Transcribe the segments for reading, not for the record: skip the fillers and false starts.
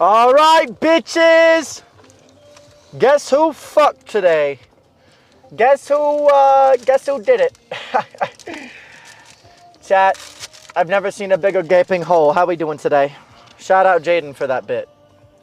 All right, bitches. Guess who fucked today? Guess who did it? Chat, I've never seen a bigger gaping hole. How we doing today? Shout out Jaden for that bit.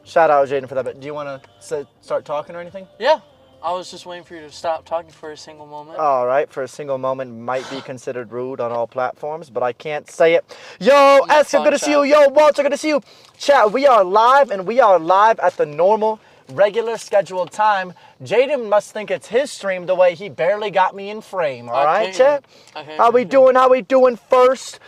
Do you want to start talking or anything? Yeah. I was just waiting for you to stop talking for a single moment. All right, for a single moment might be considered rude on all platforms, but I can't say it. Yo, Eska, good to see you. Yo, Walter, good to see you. Chat, we are live, and we are live at the normal, regular scheduled time. Jaden must think it's his stream the way he barely got me in frame. All right, chat? How we doing first?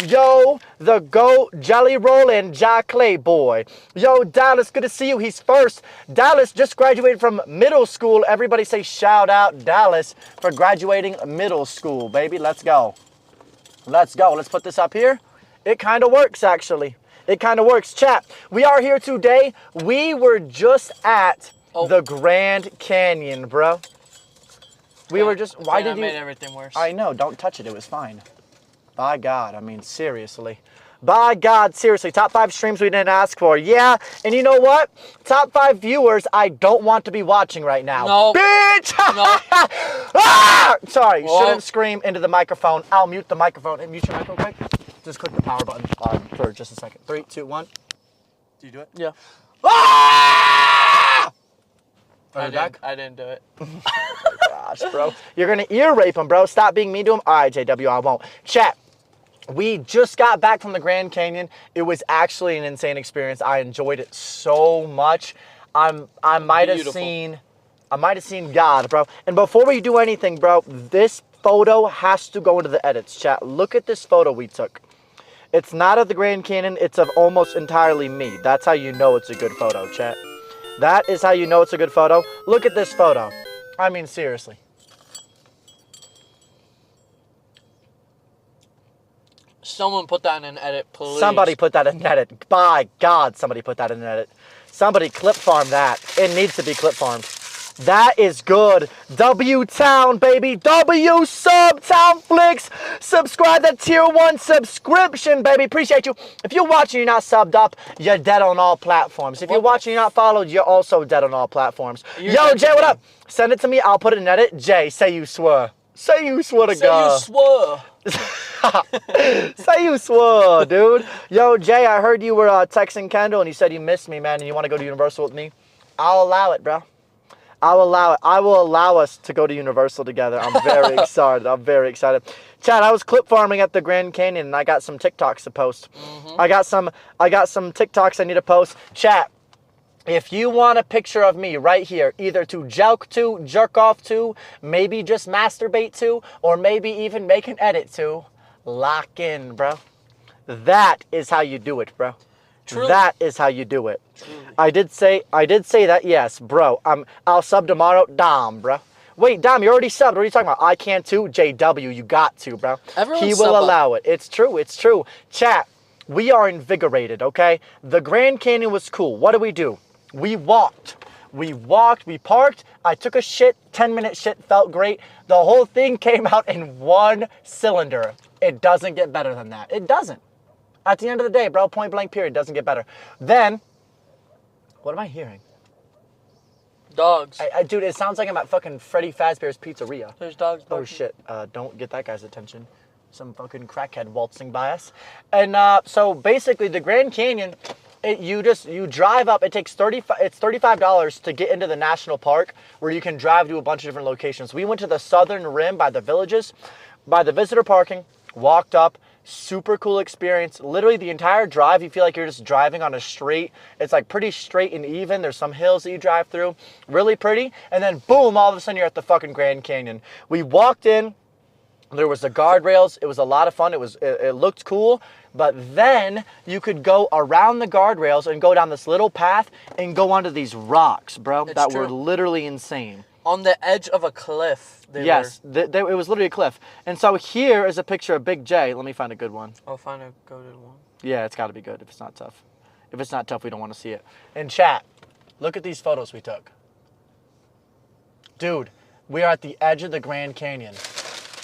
Yo, the GOAT Jelly Roll and Ja Clay boy. Yo, Dallas, good to see you. He's first. Dallas just graduated from middle school. Everybody say shout out Dallas for graduating middle school, baby. Let's go. Let's go. Let's put this up here. It kind of works, actually. It kind of works. Chat, we are here today. We were just at the Grand Canyon, bro. We were just, why did you? I made everything worse. I know, don't touch it, it was fine. By God, I mean, seriously. By God, seriously, top 5 streams we didn't ask for. Yeah, and you know what? Top 5 viewers I don't want to be watching right now. No. Bitch! No. Ah! Sorry, Whoa. shouldn't scream into the microphone. I'll mute the microphone. Hey, mute your mic real quick. Just click the power button for just a second. 3, 2, 1. Do you do it? Yeah. Ah! I didn't do it. Gosh, bro. You're going to ear rape him, bro. Stop being mean to him. All right, JW, I won't. Chat. We just got back from the Grand Canyon. It was actually an insane experience. I enjoyed it so much. I might have seen God, bro. And before we do anything, bro, this photo has to go into the edits, chat. Look at this photo we took. It's not of the Grand Canyon. It's of almost entirely me. That's how you know it's a good photo, chat. That is how you know it's a good photo. Look at this photo. I mean, seriously. Someone put that in an edit, please. Somebody put that in an edit. By God, somebody put that in an edit. Somebody clip farm that. It needs to be clip farmed. That is good. W-Town, baby. W-Sub-Town Flicks. Subscribe to Tier 1 subscription, baby. Appreciate you. If you're watching, you're not subbed up, you're dead on all platforms. If you're watching, you're not followed, you're also dead on all platforms. Yo, Jay, what up? Send it to me. I'll put it in edit. Jay, say you swear. Say you swear to God. Say you swear. Say you swore, dude. Yo, Jay, I heard you were texting Kendall and you said you missed me, man, and you want to go to Universal with me. I'll allow it, bro. I'll allow it. I will allow us to go to Universal together. I'm very excited. I'm very excited. Chad, I was clip farming at the Grand Canyon and I got some TikToks to post. I got some TikToks I need to post. Chat, if you want a picture of me right here, either to jelk to, jerk off to, maybe just masturbate to, or maybe even make an edit to, lock in, bro. That is how you do it, bro. Truly. That is how you do it. Truly. I did say that, yes, bro. I'll sub tomorrow. Dom, bro. Wait, Dom, you already subbed. What are you talking about? I can too. JW, you got to, bro. He will allow it. It's true. It's true. Chat, we are invigorated, okay? The Grand Canyon was cool. What do? We walked. We parked. I took a shit. 10-minute shit. Felt great. The whole thing came out in one cylinder. It doesn't get better than that. It doesn't. At the end of the day, bro, point blank period, doesn't get better. Then, what am I hearing? Dogs. Dude, it sounds like I'm at fucking Freddy Fazbear's Pizzeria. There's dogs barking. Oh, shit. Don't get that guy's attention. Some fucking crackhead waltzing by us. And so basically, the Grand Canyon, you drive up. It takes $35 to get into the national park, where you can drive to a bunch of different locations. We went to the southern rim by the villages, by the visitor parking, walked up. Super cool experience. Literally the entire drive, you feel like you're just driving on a street. It's like pretty straight and even. There's some hills that you drive through. Really pretty. And then boom, all of a sudden you're at the fucking Grand Canyon. We walked in. There was the guardrails. It was a lot of fun. It looked cool. But then you could go around the guardrails and go down this little path and go onto these rocks, bro. That were literally insane. On the edge of a cliff. Yes, it was literally a cliff. And so here is a picture of Big J. Let me find a good one. I'll find a goated one. Yeah, it's got to be good if it's not tough. If it's not tough, we don't want to see it. And chat, look at these photos we took. Dude, we are at the edge of the Grand Canyon.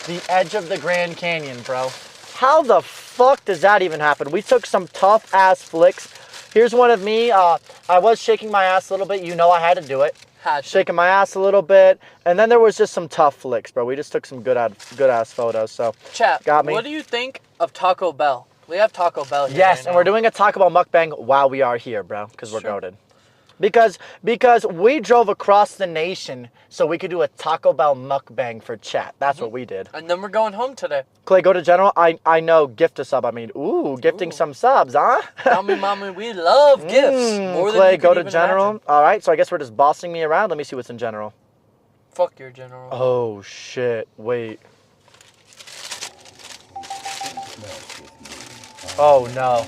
The edge of the Grand Canyon, bro. How the fuck does that even happen? We took some tough-ass flicks Here's one of me. I was shaking my ass a little bit. You know I had to do it. Had to. Shaking my ass a little bit. And then there was just some tough flicks, bro. We just took some good-ass photos, so. Chat, got me. what do you think of Taco Bell? We have Taco Bell here Yes, right and now. we're doing a Taco Bell mukbang while we are here, bro, because we're Sure. goated. Because we drove across the nation so we could do a Taco Bell mukbang for chat. That's what we did. And then we're going home today. Clay, go to general. I know, gift a sub. I mean, gifting some subs, huh? Mommy, we love gifts. More than Clay, you go could to even general. imagine. All right, so I guess we're just bossing me around. Let me see what's in general. Fuck your general. Oh, shit. Wait. Oh, no.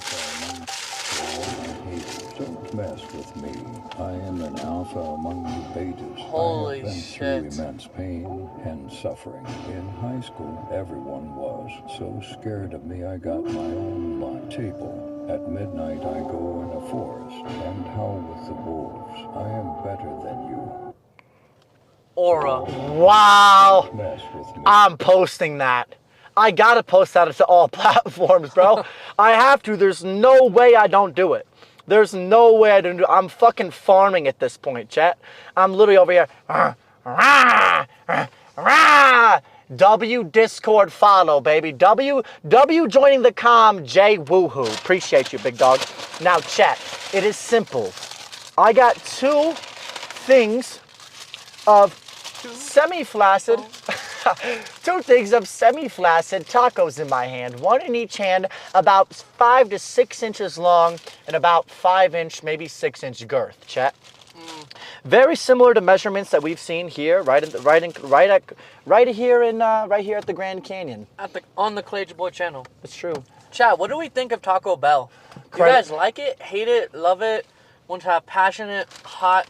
Don't mess with me. I am an alpha among you betas. Holy I have been shit. through immense pain and suffering. In high school, everyone was so scared of me I got my own lunch table. At midnight, I go in a forest and howl with the wolves. I am better than you. Aura. Wow. Mess with me. I'm posting that. I gotta post that to all platforms, bro. I have to. There's no way I don't do it. There's no way I don't do it. I'm fucking farming at this point, chat. I'm literally over here. W Discord follow, baby. W joining the comm. J woohoo. Appreciate you, big dog. Now, chat. It is simple. I got two things of semi-flaccid. Two things of semi-flaccid tacos in my hand. One in each hand, about 5 to 6 inches long and about 5-inch, maybe 6-inch girth. Chat. Very similar to measurements that we've seen here, right here at the Grand Canyon. On the Clage Boy channel. It's true. Chat, what do we think of Taco Bell? You guys like it, hate it, love it, want to have passionate, hot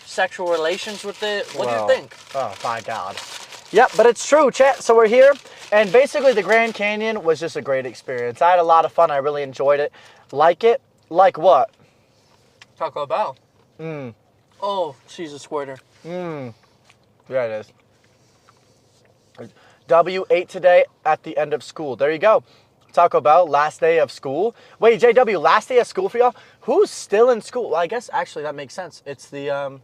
sexual relations with it? What do you think? Oh my God. Yep, but it's true, chat. So we're here, and basically the Grand Canyon was just a great experience. I had a lot of fun. I really enjoyed it. Like it? Like what? Taco Bell. Oh, she's a squirter. Yeah, it is. W ate today at the end of school. There you go. Taco Bell, last day of school. Wait, JW, last day of school for y'all? Who's still in school? Well, I guess actually that makes sense. It's the,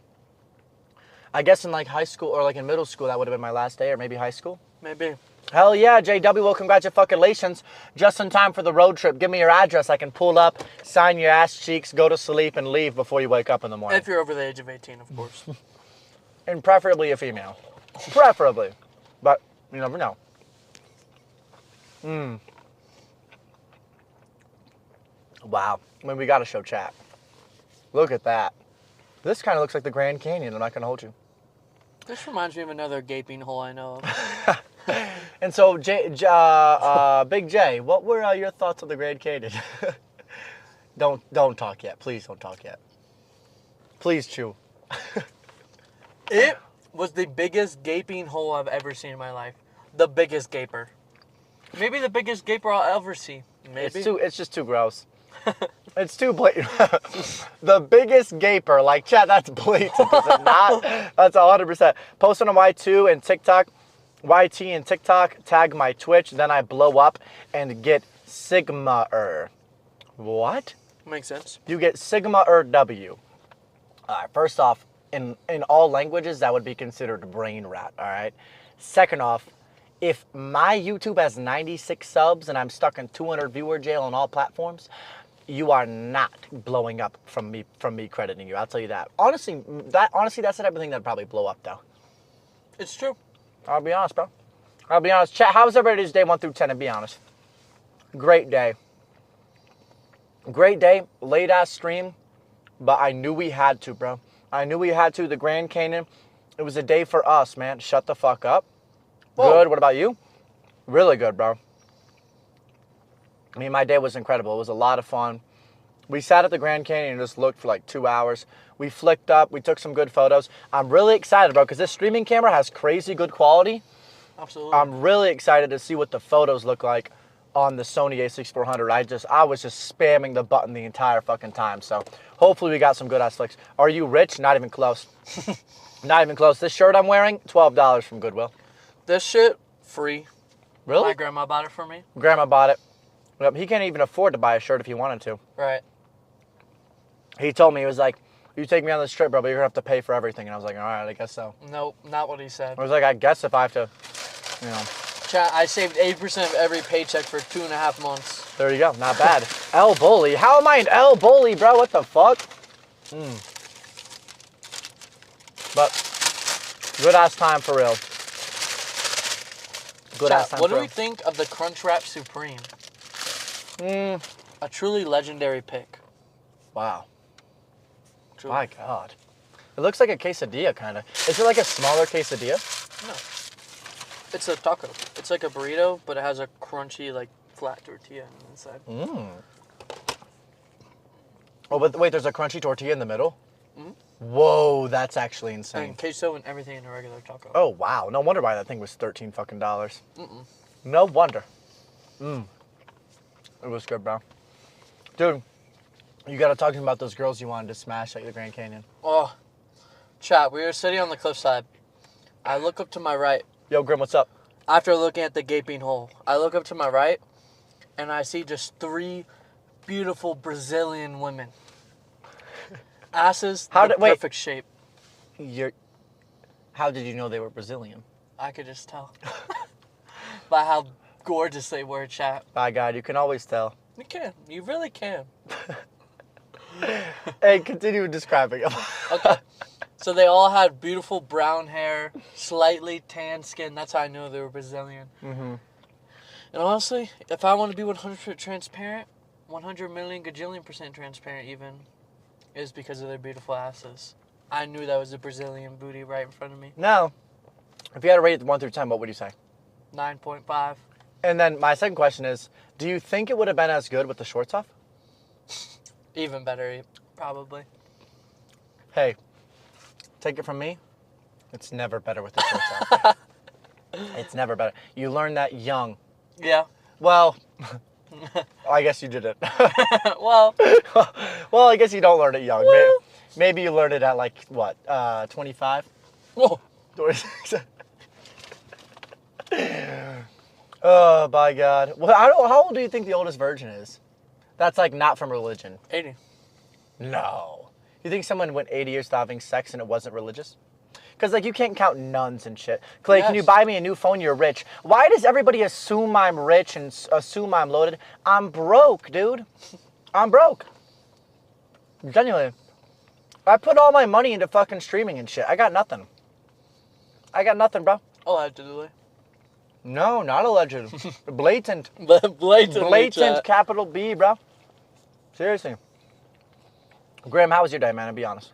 I guess in like high school or like in middle school, that would have been my last day, or maybe high school. Maybe. Hell yeah, JW, well, congratulations. Just in time for the road trip. Give me your address. I can pull up, sign your ass cheeks, go to sleep, and leave before you wake up in the morning. If you're over the age of 18, of course. And preferably a female. Preferably. But you never know. Wow. I mean, we got to show chat. Look at that. This kind of looks like the Grand Canyon. I'm not going to hold you. This reminds me of another gaping hole I know of. And so, Big J, what were your thoughts on the Grand Canyon? Don't talk yet. Please don't talk yet. Please chew. It was the biggest gaping hole I've ever seen in my life. The biggest gaper. Maybe the biggest gaper I'll ever see. Maybe. It's just too gross. It's too blatant. The biggest gaper, like chat, that's blatant, is it not? That's 100%. Post on Y2 and TikTok, YT and TikTok, tag my Twitch, then I blow up and get Sigma-er. What? Makes sense. You get Sigma-er W. All right, first off, in all languages, that would be considered brain rat, all right? Second off, if my YouTube has 96 subs and I'm stuck in 200 viewer jail on all platforms, you are not blowing up from me crediting you. I'll tell you that. Honestly, that's the type of thing that'd probably blow up, though. It's true. I'll be honest, bro. I'll be honest. Chat, how was everybody's day 1 through 10, to be honest? Great day. Great day. Late-ass stream, but I knew we had to, bro. I knew we had to. The Grand Canyon, it was a day for us, man. Shut the fuck up. Whoa. Good. What about you? Really good, bro. I mean, my day was incredible. It was a lot of fun. We sat at the Grand Canyon and just looked for like 2 hours. We flicked up. We took some good photos. I'm really excited, bro, because this streaming camera has crazy good quality. Absolutely. I'm really excited to see what the photos look like on the Sony a6400. I was just spamming the button the entire fucking time. So hopefully we got some good ass flicks. Are you rich? Not even close. Not even close. This shirt I'm wearing, $12 from Goodwill. This shit, free. Really? My grandma bought it for me. Grandma bought it. Yep, he can't even afford to buy a shirt if he wanted to. Right. He told me, he was like, you take me on this trip, bro, but you're going to have to pay for everything. And I was like, all right, I guess so. Nope, not what he said. I was like, I guess if I have to, you know. Chat, I saved 8% of every paycheck for 2.5 months. There you go. Not bad. El Bully. How am I an El Bully, bro? What the fuck? But good ass time for real. Good ass Chat, time what for do real. we think of the Crunchwrap Supreme? A truly legendary pick. Wow. Truly. My God. It looks like a quesadilla, kind of. Is it like a smaller quesadilla? No. It's a taco. It's like a burrito, but it has a crunchy, like, flat tortilla on the inside. Oh, but wait, there's a crunchy tortilla in the middle? Whoa, that's actually insane. And queso and everything in a regular taco. Oh, wow. No wonder why that thing was $13 fucking dollars. No wonder. It was good, bro. Dude, you got to talk to me about those girls you wanted to smash at the Grand Canyon. Oh, chat, we were sitting on the cliffside. I look up to my right. Yo, Grim, what's up? After looking at the gaping hole, I look up to my right, and I see just 3 beautiful Brazilian women. Asses, perfect shape. How did you know they were Brazilian? I could just tell. By how gorgeous they were, chat. By God, you can always tell. You can. You really can. Hey, continue describing them. Okay. So they all had beautiful brown hair, slightly tan skin. That's how I knew they were Brazilian. And honestly, if I want to be 100% transparent, 100 million gajillion % transparent even, is because of their beautiful asses. I knew that was a Brazilian booty right in front of me. Now, if you had to rate it 1 through 10, what would you say? 9.5. And then my second question is, do you think it would have been as good with the shorts off? Even better, probably. Hey, take it from me, it's never better with the shorts off. It's never better. You learn that young. Yeah. Well, I guess you didn't. Well, Well, I guess you don't learn it young. Well. Maybe you learn it at like, what, 25? whoa. 26? Oh, by God. Well, how old do you think the oldest virgin is? That's like not from religion. 80. No. You think someone went 80 years without having sex and it wasn't religious? Because, like, you can't count nuns and shit. Clay, can you Yes. buy me a new phone? You're rich. Why does everybody assume I'm rich and assume I'm loaded? I'm broke, dude. I'm broke. Genuinely. I put all my money into fucking streaming and shit. I got nothing. I got nothing, bro. Allegedly. No, not alleged. Blatant. Blatantly, Blatant chat. capital B, bro. Seriously. Graham, how was your day, man? And be honest.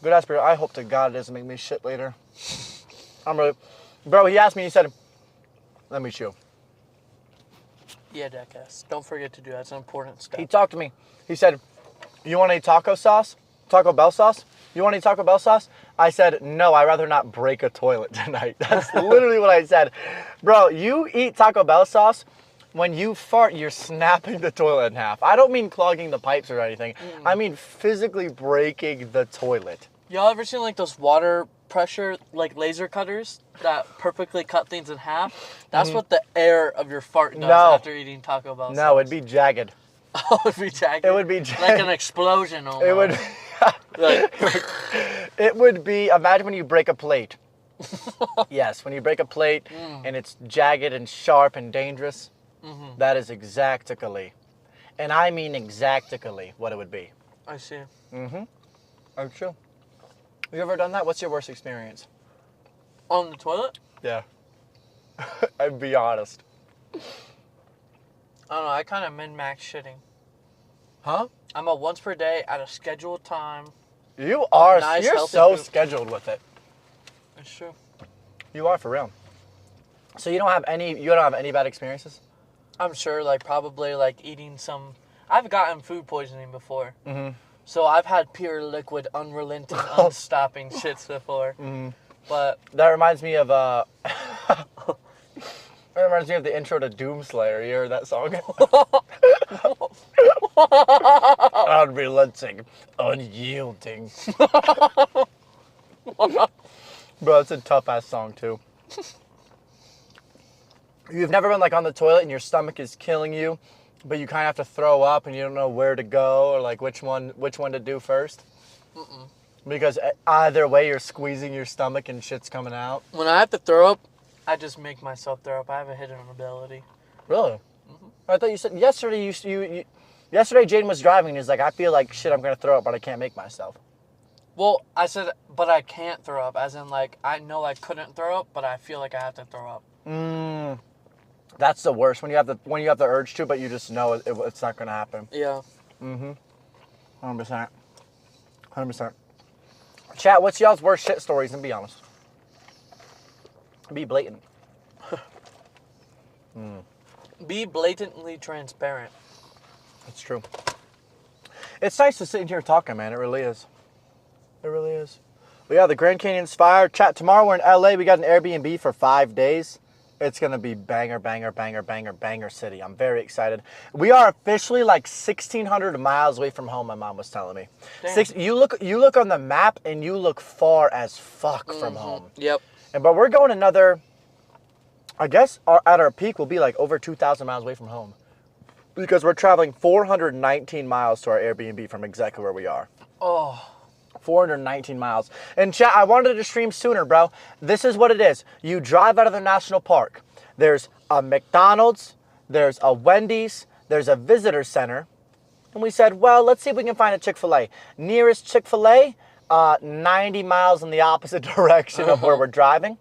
Good ass, bro. I hope to God it doesn't make me shit later. I'm really... Bro, he asked me, he said, let me chew. Yeah, jackass. Don't forget to do that. It's an important step. He talked to me. He said, you want any taco sauce? Taco Bell sauce? You want any Taco Bell sauce? I said, no, I'd rather not break a toilet tonight. That's literally what I said. Bro, you eat Taco Bell sauce, when you fart, you're snapping the toilet in half. I don't mean clogging the pipes or anything. I mean physically breaking the toilet. Y'all ever seen like those water pressure like laser cutters that perfectly cut things in half? That's what the air of your fart does after eating Taco Bell sauce. No, it'd be jagged. Oh, it would be jagged. It would be like an explosion almost. It would... Like, It would be, imagine when you break a plate. Yes, when you break a plate and it's jagged and sharp and dangerous, that is exactically, and I mean exactically what it would be. I see. Oh, true. You ever done that? What's your worst experience? On the toilet? Yeah. I'd be honest. I don't know. I kind of min-max shitting. Huh? I'm a once per day at a scheduled time. You are, Nice, you're healthy so food. scheduled with it. It's true. You are, for real. So you don't have any bad experiences? I'm sure, like, probably, like, eating some... I've gotten food poisoning before. So I've had pure liquid, unrelenting, unstopping shits before. But... That reminds me of, That reminds me of the intro to Doomslayer. You heard that song? Unrelenting, unyielding. Bro, it's a tough-ass song, too. You've never been, like, on the toilet and your stomach is killing you, But you kind of have to throw up, and you don't know where to go or like which one to do first. Because either way, you're squeezing your stomach and shit's coming out. When I have to throw up, I just make myself throw up. I have a hidden ability. Really? I thought you said yesterday. Yesterday, Jaden was driving, and he's like, "I feel like shit. I'm gonna throw up, but I can't make myself." Well, I said, but I can't throw up. As in, like, I know I couldn't throw up, but I feel like I have to throw up. That's the worst when you have the urge to, but you just know it's not gonna happen. Yeah. 100%. 100%. Chat, what's y'all's worst shit stories? And be honest. Be blatant. Be blatantly transparent. It's true. It's nice to sit in here talking, man. It really is. It really is. But yeah, the Grand Canyon's fire. Chat, tomorrow we're in LA. We got an Airbnb for 5 days. It's going to be banger, banger, banger, banger, banger city. I'm very excited. We are officially like 1,600 miles away from home, my mom was telling me. You look on the map and you look far as fuck from home. Yep. But we're going another, I guess at our peak we'll be like over 2,000 miles away from home. Because we're traveling 419 miles to our Airbnb from exactly where we are. Oh. 419 miles. And chat, I wanted to stream sooner, bro. This is what it is. You drive out of the national park. There's a McDonald's, there's a Wendy's, there's a visitor center. And we said, well, let's see if we can find a Chick-fil-A. Nearest Chick-fil-A, 90 miles in the opposite direction of where we're driving.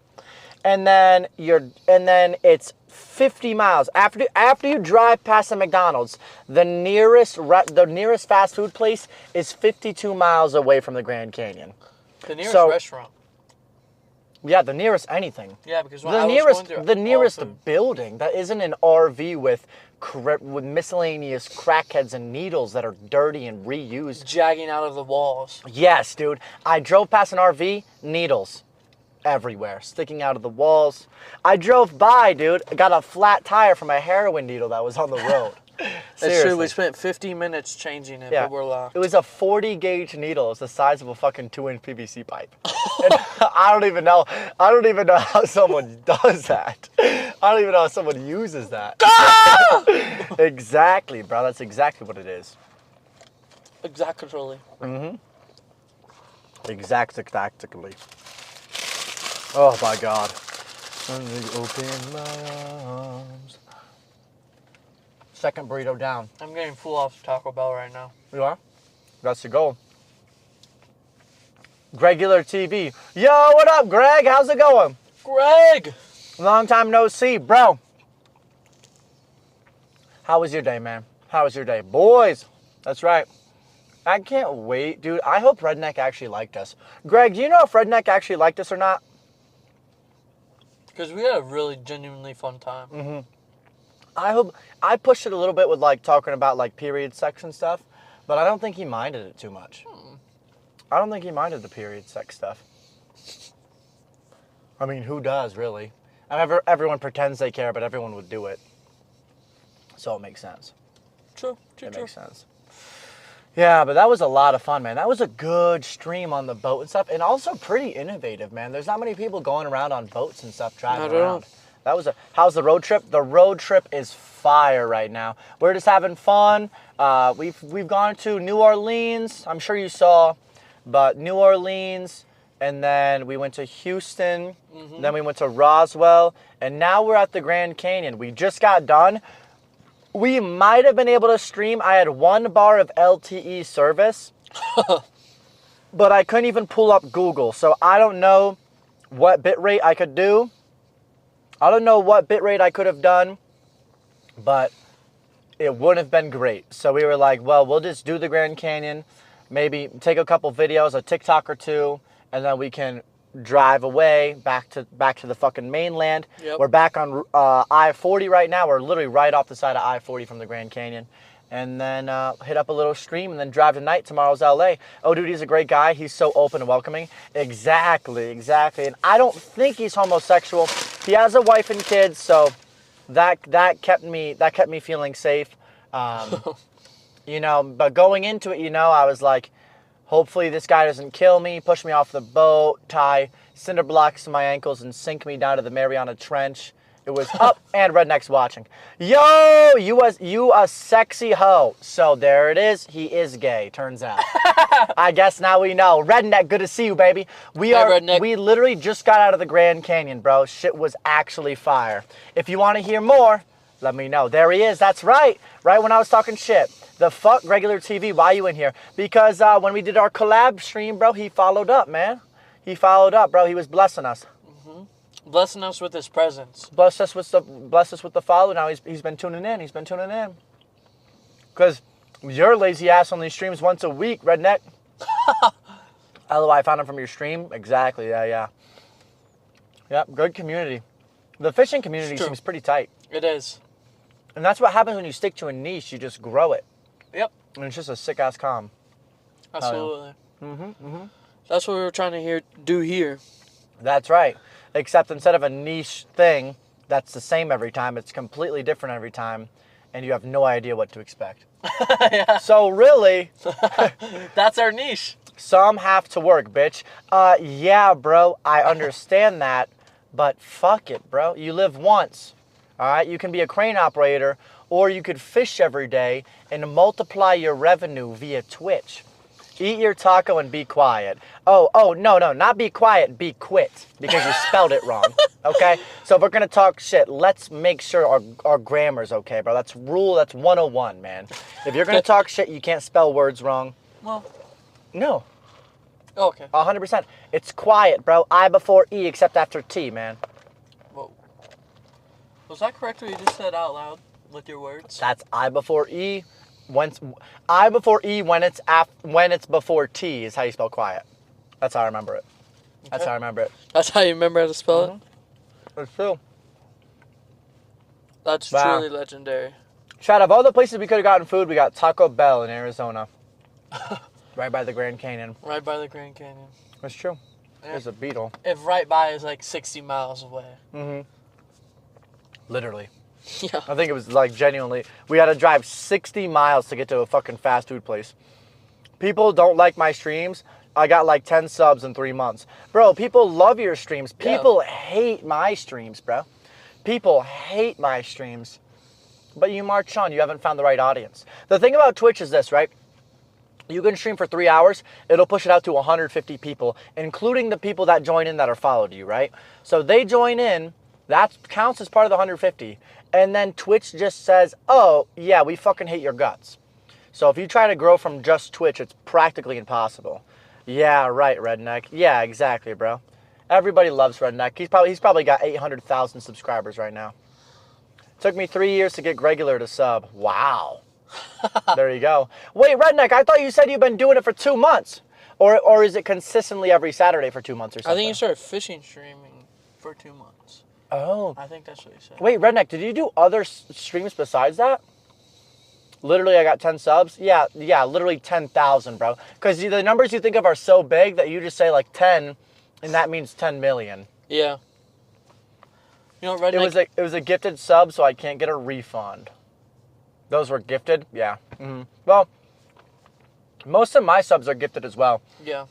And then it's 50 miles. After you drive past the McDonald's, the nearest fast food place is 52 miles away from the Grand Canyon. The nearest restaurant. Yeah, the nearest anything. Yeah, because the nearest building that isn't an RV with miscellaneous crackheads and needles that are dirty and reused, jagging out of the walls. Yes, dude. I drove past an RV, needles everywhere, sticking out of the walls. I drove by, dude. I got a flat tire from a heroin needle that was on the road. That's true. We spent 50 minutes changing it, but we're locked. It was a 40 gauge needle. It's the size of a fucking 2-inch PVC pipe. And I don't even know how someone does that. I don't even know how someone uses that. Exactly, bro. That's exactly what it is. Exactly. Exactly. Oh my God. Let me open my arms. Second burrito down. I'm getting full off Taco Bell right now. You are? That's the goal. Gregular TV. Yo, what up, Greg? How's it going? Greg! Long time no see, bro. How was your day, man? How was your day? Boys, that's right. I can't wait, dude. I hope Redneck actually liked us. Greg, do you know if Redneck actually liked us or not? Because we had a really genuinely fun time. I pushed it a little bit with like talking about like period sex and stuff, but I don't think he minded it too much. I don't think he minded the period sex stuff. I mean, who does really? Everyone pretends they care, but everyone would do it. So it makes sense. True. Makes sense. Yeah, but that was a lot of fun, man. That was a good stream on the boat and stuff, and also pretty innovative, man. There's not many people going around on boats and stuff, driving around. How's the road trip? The road trip is fire right now. We're just having fun. We've gone to New Orleans. I'm sure you saw, but New Orleans, and then we went to Houston. Then we went to Roswell, and now we're at the Grand Canyon. We just got done. We might have been able to stream. I had 1 bar of LTE service, but I couldn't even pull up Google. So I don't know what bitrate I could do. I don't know what bitrate I could have done, but it wouldn't have been great. So we were like, well, we'll just do the Grand Canyon, maybe take a couple videos, a TikTok or two, and then we can drive away back to the fucking mainland. We're back on I-40 right now. We're literally right off the side of I-40 from the Grand Canyon. And then hit up a little stream and then drive tonight. Tomorrow's LA. Oh, dude, he's a great guy. He's so open and welcoming. Exactly. And I don't think he's homosexual. He has a wife and kids, so that kept me feeling safe. You know, but going into it, you know, I was like, hopefully this guy doesn't kill me, push me off the boat, tie cinder blocks to my ankles, and sink me down to the Mariana Trench. It was up and Redneck's watching. Yo, you a sexy hoe. So there it is. He is gay, turns out. I guess now we know. Redneck, good to see you, baby. Redneck. We literally just got out of the Grand Canyon, bro. Shit was actually fire. If you want to hear more, let me know. There he is. That's right. Right when I was talking shit. The fuck regular TV, why you in here? Because when we did our collab stream, bro, he followed up, man. He followed up, bro. He was blessing us. Blessing us with his presence. Bless us with the follow. Now he's been tuning in. He's been tuning in. Because your lazy ass only streams once a week, Redneck. LOI, I found him from your stream. Exactly. Yeah. Yep. Good community. The fishing community seems pretty tight. It is. And that's what happens when you stick to a niche. You just grow it. Yep. And it's just a sick ass calm. Absolutely. That's what we were trying to do here. That's right. Except instead of a niche thing that's the same every time, it's completely different every time, and you have no idea what to expect. Yeah. So really, That's our niche. some have to work, bitch. Yeah, bro, I understand that, but fuck it, bro. You live once, all right? You can be a crane operator, or you could fish every day and multiply your revenue via Twitch. Eat your taco and be quiet. Oh, no, not be quiet, be quit, because you spelled it wrong, okay? So if we're gonna talk shit, let's make sure our grammar's okay, bro. That's 101, man. If you're gonna talk shit, you can't spell words wrong. Well, No, okay. 100%. It's quiet, bro. I before E, except after T, man. Whoa. Was that correct what you just said out loud with your words? That's I before E. I before E when it's before T is how you spell quiet. That's how I remember it. That's how I remember it. That's how you remember how to spell it? It's true. That's Wow. truly legendary. Shout out of all the places we could have gotten food, we got Taco Bell in Arizona. Right by the Grand Canyon. Right by the Grand Canyon. That's true. Yeah. There's a beetle. If right by is like 60 miles away. Literally. Yeah. I think it was like genuinely. We had to drive 60 miles to get to a fucking fast food place. People don't like my streams. I got like 10 subs in 3 months. Bro, people love your streams. People hate my streams, bro. People hate my streams. But you march on. You haven't found the right audience. The thing about Twitch is this, right? You can stream for 3 hours. It'll push it out to 150 people, including the people that join in that are followed you, right? So they join in. That counts as part of the 150. And then Twitch just says, oh, yeah, we fucking hate your guts. So if you try to grow from just Twitch, it's practically impossible. Yeah, right, Redneck. Yeah, exactly, bro. Everybody loves Redneck. He's probably got 800,000 subscribers right now. Took me 3 years to get regular to sub. Wow. There you go. Wait, Redneck, I thought you said you've been doing it for 2 months. Or is it consistently every Saturday for 2 months or something? I think you started fishing streaming for 2 months. Oh. I think that's what you said. Wait, Redneck, did you do other streams besides that? Literally, I got 10 subs? Yeah, literally 10,000, bro. Because the numbers you think of are so big that you just say like 10, and that means 10 million. Yeah. You know, Redneck... It was a gifted sub, so I can't get a refund. Those were gifted? Yeah. Well, most of my subs are gifted as well. Yeah.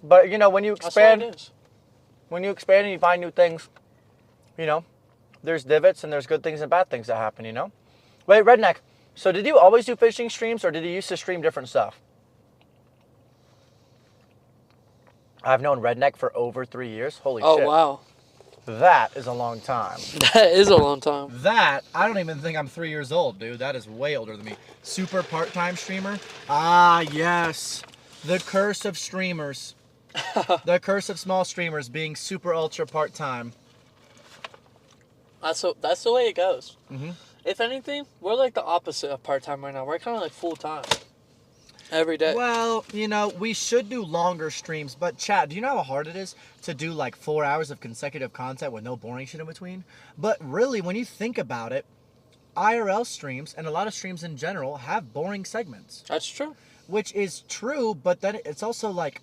But, you know, when you expand... That's what it is. When you expand and you find new things, you know, there's divots and there's good things and bad things that happen, you know? Wait, Redneck, so did you always do fishing streams or did you used to stream different stuff? I've known Redneck for over 3 years. Holy shit. Oh, wow. That is a long time. That is a long time. That, I don't even think I'm 3 years old, dude. That is way older than me. Super part-time streamer? Ah, yes. The curse of streamers. The curse of small streamers being super ultra part-time. That's the way it goes. If anything, we're like the opposite of part-time right now. We're kind of like full-time. Every day. Well, you know, we should do longer streams, but Chad, do you know how hard it is to do like 4 hours of consecutive content with no boring shit in between? But really, when you think about it, IRL streams and a lot of streams in general have boring segments. That's true. Which is true, but then it's also like,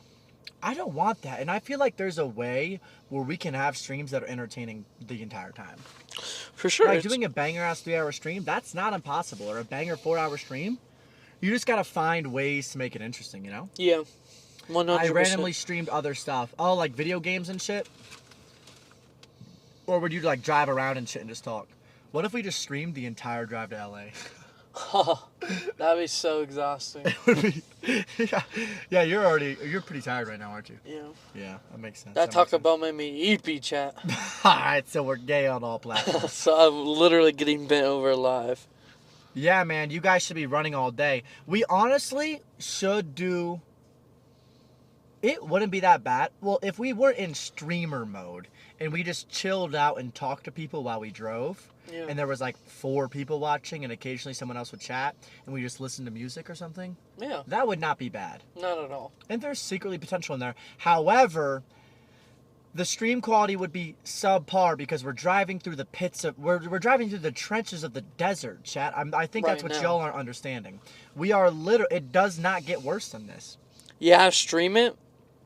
I don't want that. And I feel like there's a way where we can have streams that are entertaining the entire time. For sure. Like doing a banger-ass 3-hour stream, that's not impossible. Or a banger 4-hour stream. You just gotta find ways to make it interesting, you know? Yeah. 100%. I randomly streamed other stuff. Oh, like video games and shit? Or would you like drive around and shit and just talk? What if we just streamed the entire drive to LA? Oh, that'd be so exhausting. It would be. Yeah, you're pretty tired right now, aren't you? Yeah. Yeah, that makes sense. That Taco Bell made me eepy, chat. Alright, so we're gay on all platforms. So I'm literally getting bent over live. Yeah, man, you guys should be running all day. We honestly should do... It wouldn't be that bad. Well, if we were in streamer mode and we just chilled out and talked to people while we drove, Yeah. and there was like 4 people watching and occasionally someone else would chat, and we just listened to music or something, Yeah. that would not be bad. Not at all. And there's secretly potential in there. However, the stream quality would be subpar because we're driving through the pits of... We're driving through the trenches of the desert, chat. I think that's Right what now. y'all aren't understanding. We are literally... It does not get worse than this. Yeah, stream it.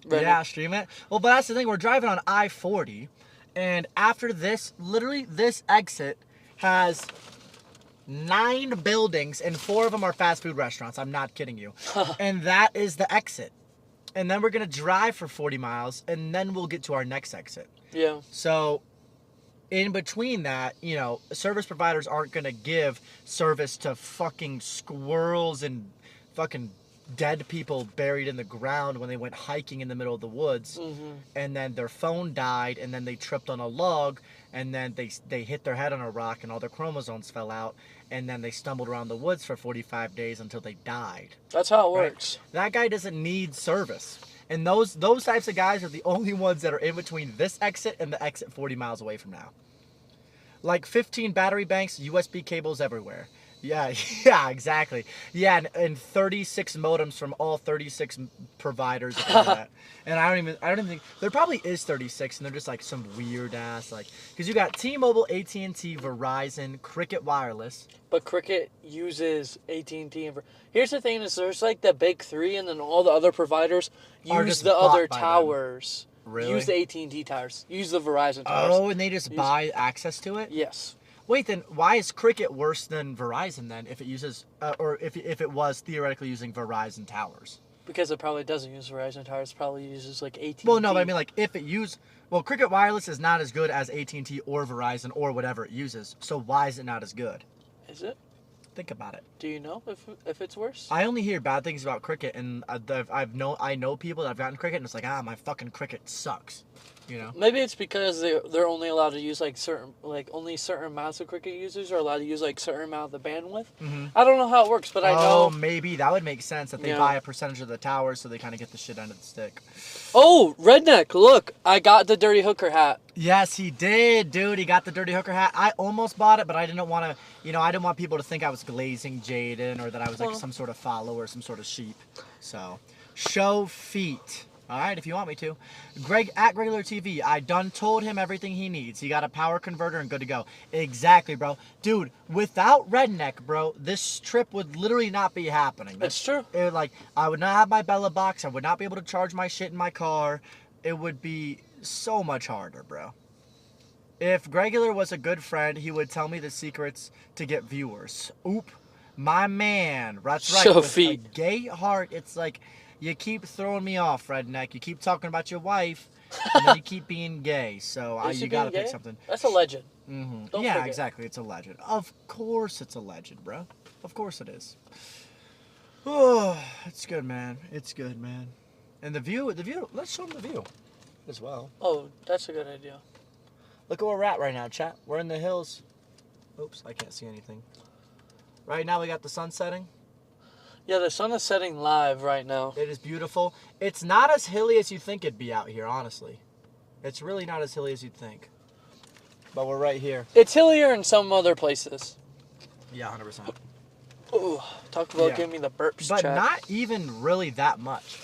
Ready. Yeah, stream it. Well, but that's the thing. We're driving on I-40, and after this, literally this exit has 9 buildings, and 4 of them are fast food restaurants. I'm not kidding you. And that is the exit. And then we're going to drive for 40 miles, and then we'll get to our next exit. Yeah. So, in between that, you know, service providers aren't going to give service to fucking squirrels and fucking dead people buried in the ground when they went hiking in the middle of the woods, and then their phone died, and then they tripped on a log, and then they hit their head on a rock, and all their chromosomes fell out, and then they stumbled around the woods for 45 days until they died. That's how it Right? works. That guy doesn't need service. And those types of guys are the only ones that are in between this exit and the exit 40 miles away from now. Like 15 battery banks, USB cables everywhere. Yeah, yeah, exactly. Yeah, and 36 modems from all 36 providers of internet. And I don't even think there probably is 36, and they're just like some weird ass like, because you got T-Mobile, AT&T, Verizon, Cricket Wireless. But Cricket uses AT&T. Here's the thing: is there's like the big 3, and then all the other providers Are use just the bought other by them. towers. Really? Use the AT&T towers. Use the Verizon towers. Oh, and they just buy access to it? Yes. Wait, then why is Cricket worse than Verizon then if it uses, or if it was theoretically using Verizon towers? Because it probably doesn't use Verizon towers. It probably uses like AT&T. Well, no, but I mean like if it well, Cricket Wireless is not as good as AT&T or Verizon or whatever it uses. So why is it not as good? Is it? Think about it. Do you know if it's worse? I only hear bad things about Cricket, and I know people that have gotten Cricket, and it's like, my fucking Cricket sucks. You know? Maybe it's because they're only allowed to use like only certain amounts of Cricket users are allowed to use like certain amount of the bandwidth. I don't know how it works, but I know. Maybe that would make sense that they Yeah. buy a percentage of the towers, so they kind of get the shit end of the stick. Oh, Redneck! Look, I got the Dirty Hooker hat. Yes, he did, dude. He got the Dirty Hooker hat. I almost bought it, but I didn't want to, I didn't want people to think I was glazing Jaden or that I was like some sort of follower, some sort of sheep. So, show feet. All right, if you want me to. Greg at Regular TV, I done told him everything he needs. He got a power converter and good to go. Exactly, bro. Dude, without Redneck, bro, this trip would literally not be happening. That's true. I would not have my Bella box. I would not be able to charge my shit in my car. It would be so much harder, bro. If Gregular was a good friend, he would tell me the secrets to get viewers. Oop, my man. That's right. Show With feet. a gay heart, it's like, you keep throwing me off, Redneck. You keep talking about your wife, and then you keep being gay. So Is he you gotta being pick gay? something. That's a legend. Mm-hmm. Don't forget. Exactly. It's a legend. Of course it's a legend, bro. Of course it is. Oh, it's good, man. It's good, man. And the view. Let's show them the view as well. Oh, that's a good idea. Look at where we're at right now, chat. We're in the hills. Oops, I can't see anything. Right now we got the sun setting. Yeah, the sun is setting live right now. It is beautiful. It's not as hilly as you think it'd be out here, honestly. It's really not as hilly as you'd think. But we're right here. It's hillier in some other places. Yeah, 100%. Ooh, talk about Yeah. giving me the burps, But chat. not even really that much.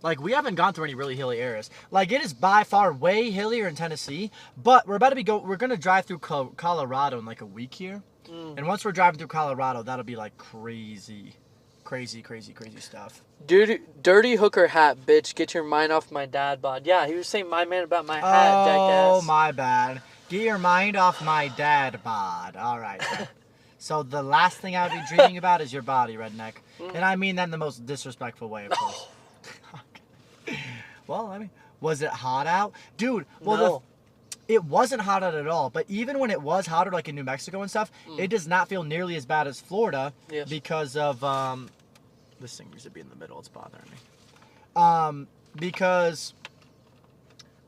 Like, we haven't gone through any really hilly areas. Like, it is by far way hillier in Tennessee, but we're going to drive through Colorado in like a week here. And once we're driving through Colorado, that'll be like crazy stuff. Dirty Hooker hat, bitch. Get your mind off my dad bod. Yeah, he was saying my man about my hat, Oh, jackass. my bad. Get your mind off my dad bod. All right. Then. So the last thing I would be dreaming about is your body, Redneck. And I mean that in the most disrespectful way, of course. Well, I mean, was it hot out? Dude, well, No. it wasn't hot out at all. But even when it was hotter, like in New Mexico and stuff, it does not feel nearly as bad as Florida because of this thing used to be in the middle. It's bothering me. Because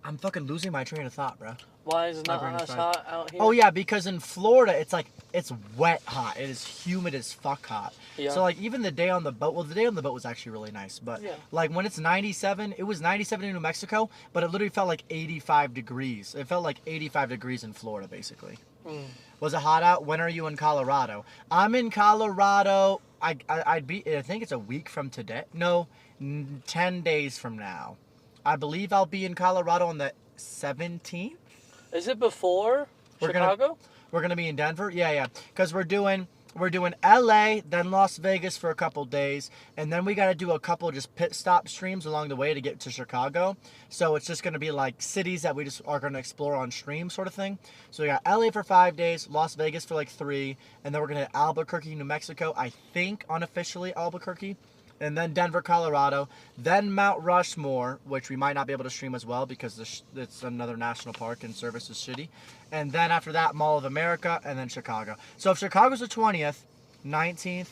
I'm fucking losing my train of thought, bro. Why is it not as hot out here? Oh yeah, because in Florida it's like it's wet hot. It is humid as fuck hot. Yeah. So like even the day on the boat, well the day on the boat was actually really nice, but like when it's 97, it was 97 in New Mexico, but it literally felt like 85 degrees. It felt like 85 degrees in Florida basically. Was it hot out? When are you in Colorado? I'm in Colorado. I think it's a week from today. No, 10 days from now. I believe I'll be in Colorado on the 17th. Is it before Chicago? We're gonna be in Denver. Yeah. Because we're doing LA, then Las Vegas for a couple days, and then we gotta do a couple just pit stop streams along the way to get to Chicago. So it's just gonna be like cities that we just are gonna explore on stream sort of thing. So we got LA for 5 days, Las Vegas for like 3, and then we're gonna hit Albuquerque, New Mexico. I think unofficially Albuquerque. And then Denver, Colorado, then Mount Rushmore, which we might not be able to stream as well because it's another national park and service is shitty. And then after that, Mall of America, and then Chicago. So if Chicago's the 20th, 19th,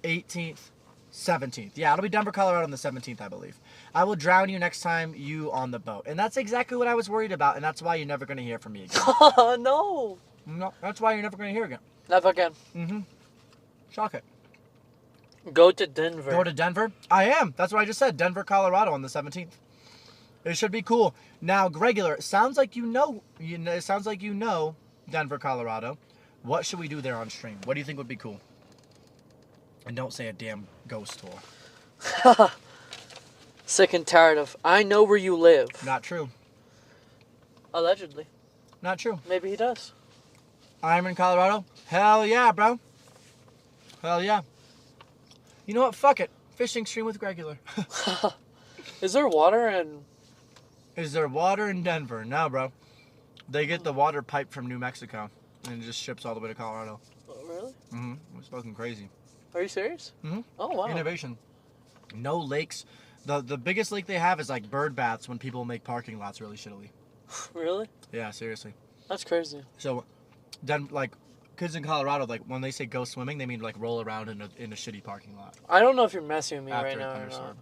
18th, 17th. Yeah, it'll be Denver, Colorado on the 17th, I believe. I will drown you next time you on the boat. And that's exactly what I was worried about, and that's why you're never going to hear from me again. Oh, no. No, that's why you're never going to hear again. Never again. Shock it. Go to Denver. Go to Denver? I am. That's what I just said. Denver, Colorado on the 17th. It should be cool. Now, Gregular, it sounds like you know Denver, Colorado. What should we do there on stream? What do you think would be cool? And don't say a damn ghost tour. Sick and tired of, I know where you live. Not true. Allegedly. Not true. Maybe he does. I'm in Colorado? Hell yeah, bro. Hell yeah. You know what? Fuck it. Fishing stream with Gregular. Is there water in... Is there water in Denver? No, bro. They get the water pipe from New Mexico. And it just ships all the way to Colorado. Oh, really? It's fucking crazy. Are you serious? Oh, wow. Innovation. No lakes. The biggest lake they have is like bird baths when people make parking lots really shittily. Really? Yeah, seriously. That's crazy. So, then like... Kids in Colorado, like when they say go swimming, they mean like roll around in a shitty parking lot. I don't know if you're messing with me After right now a or thunderstorm. not.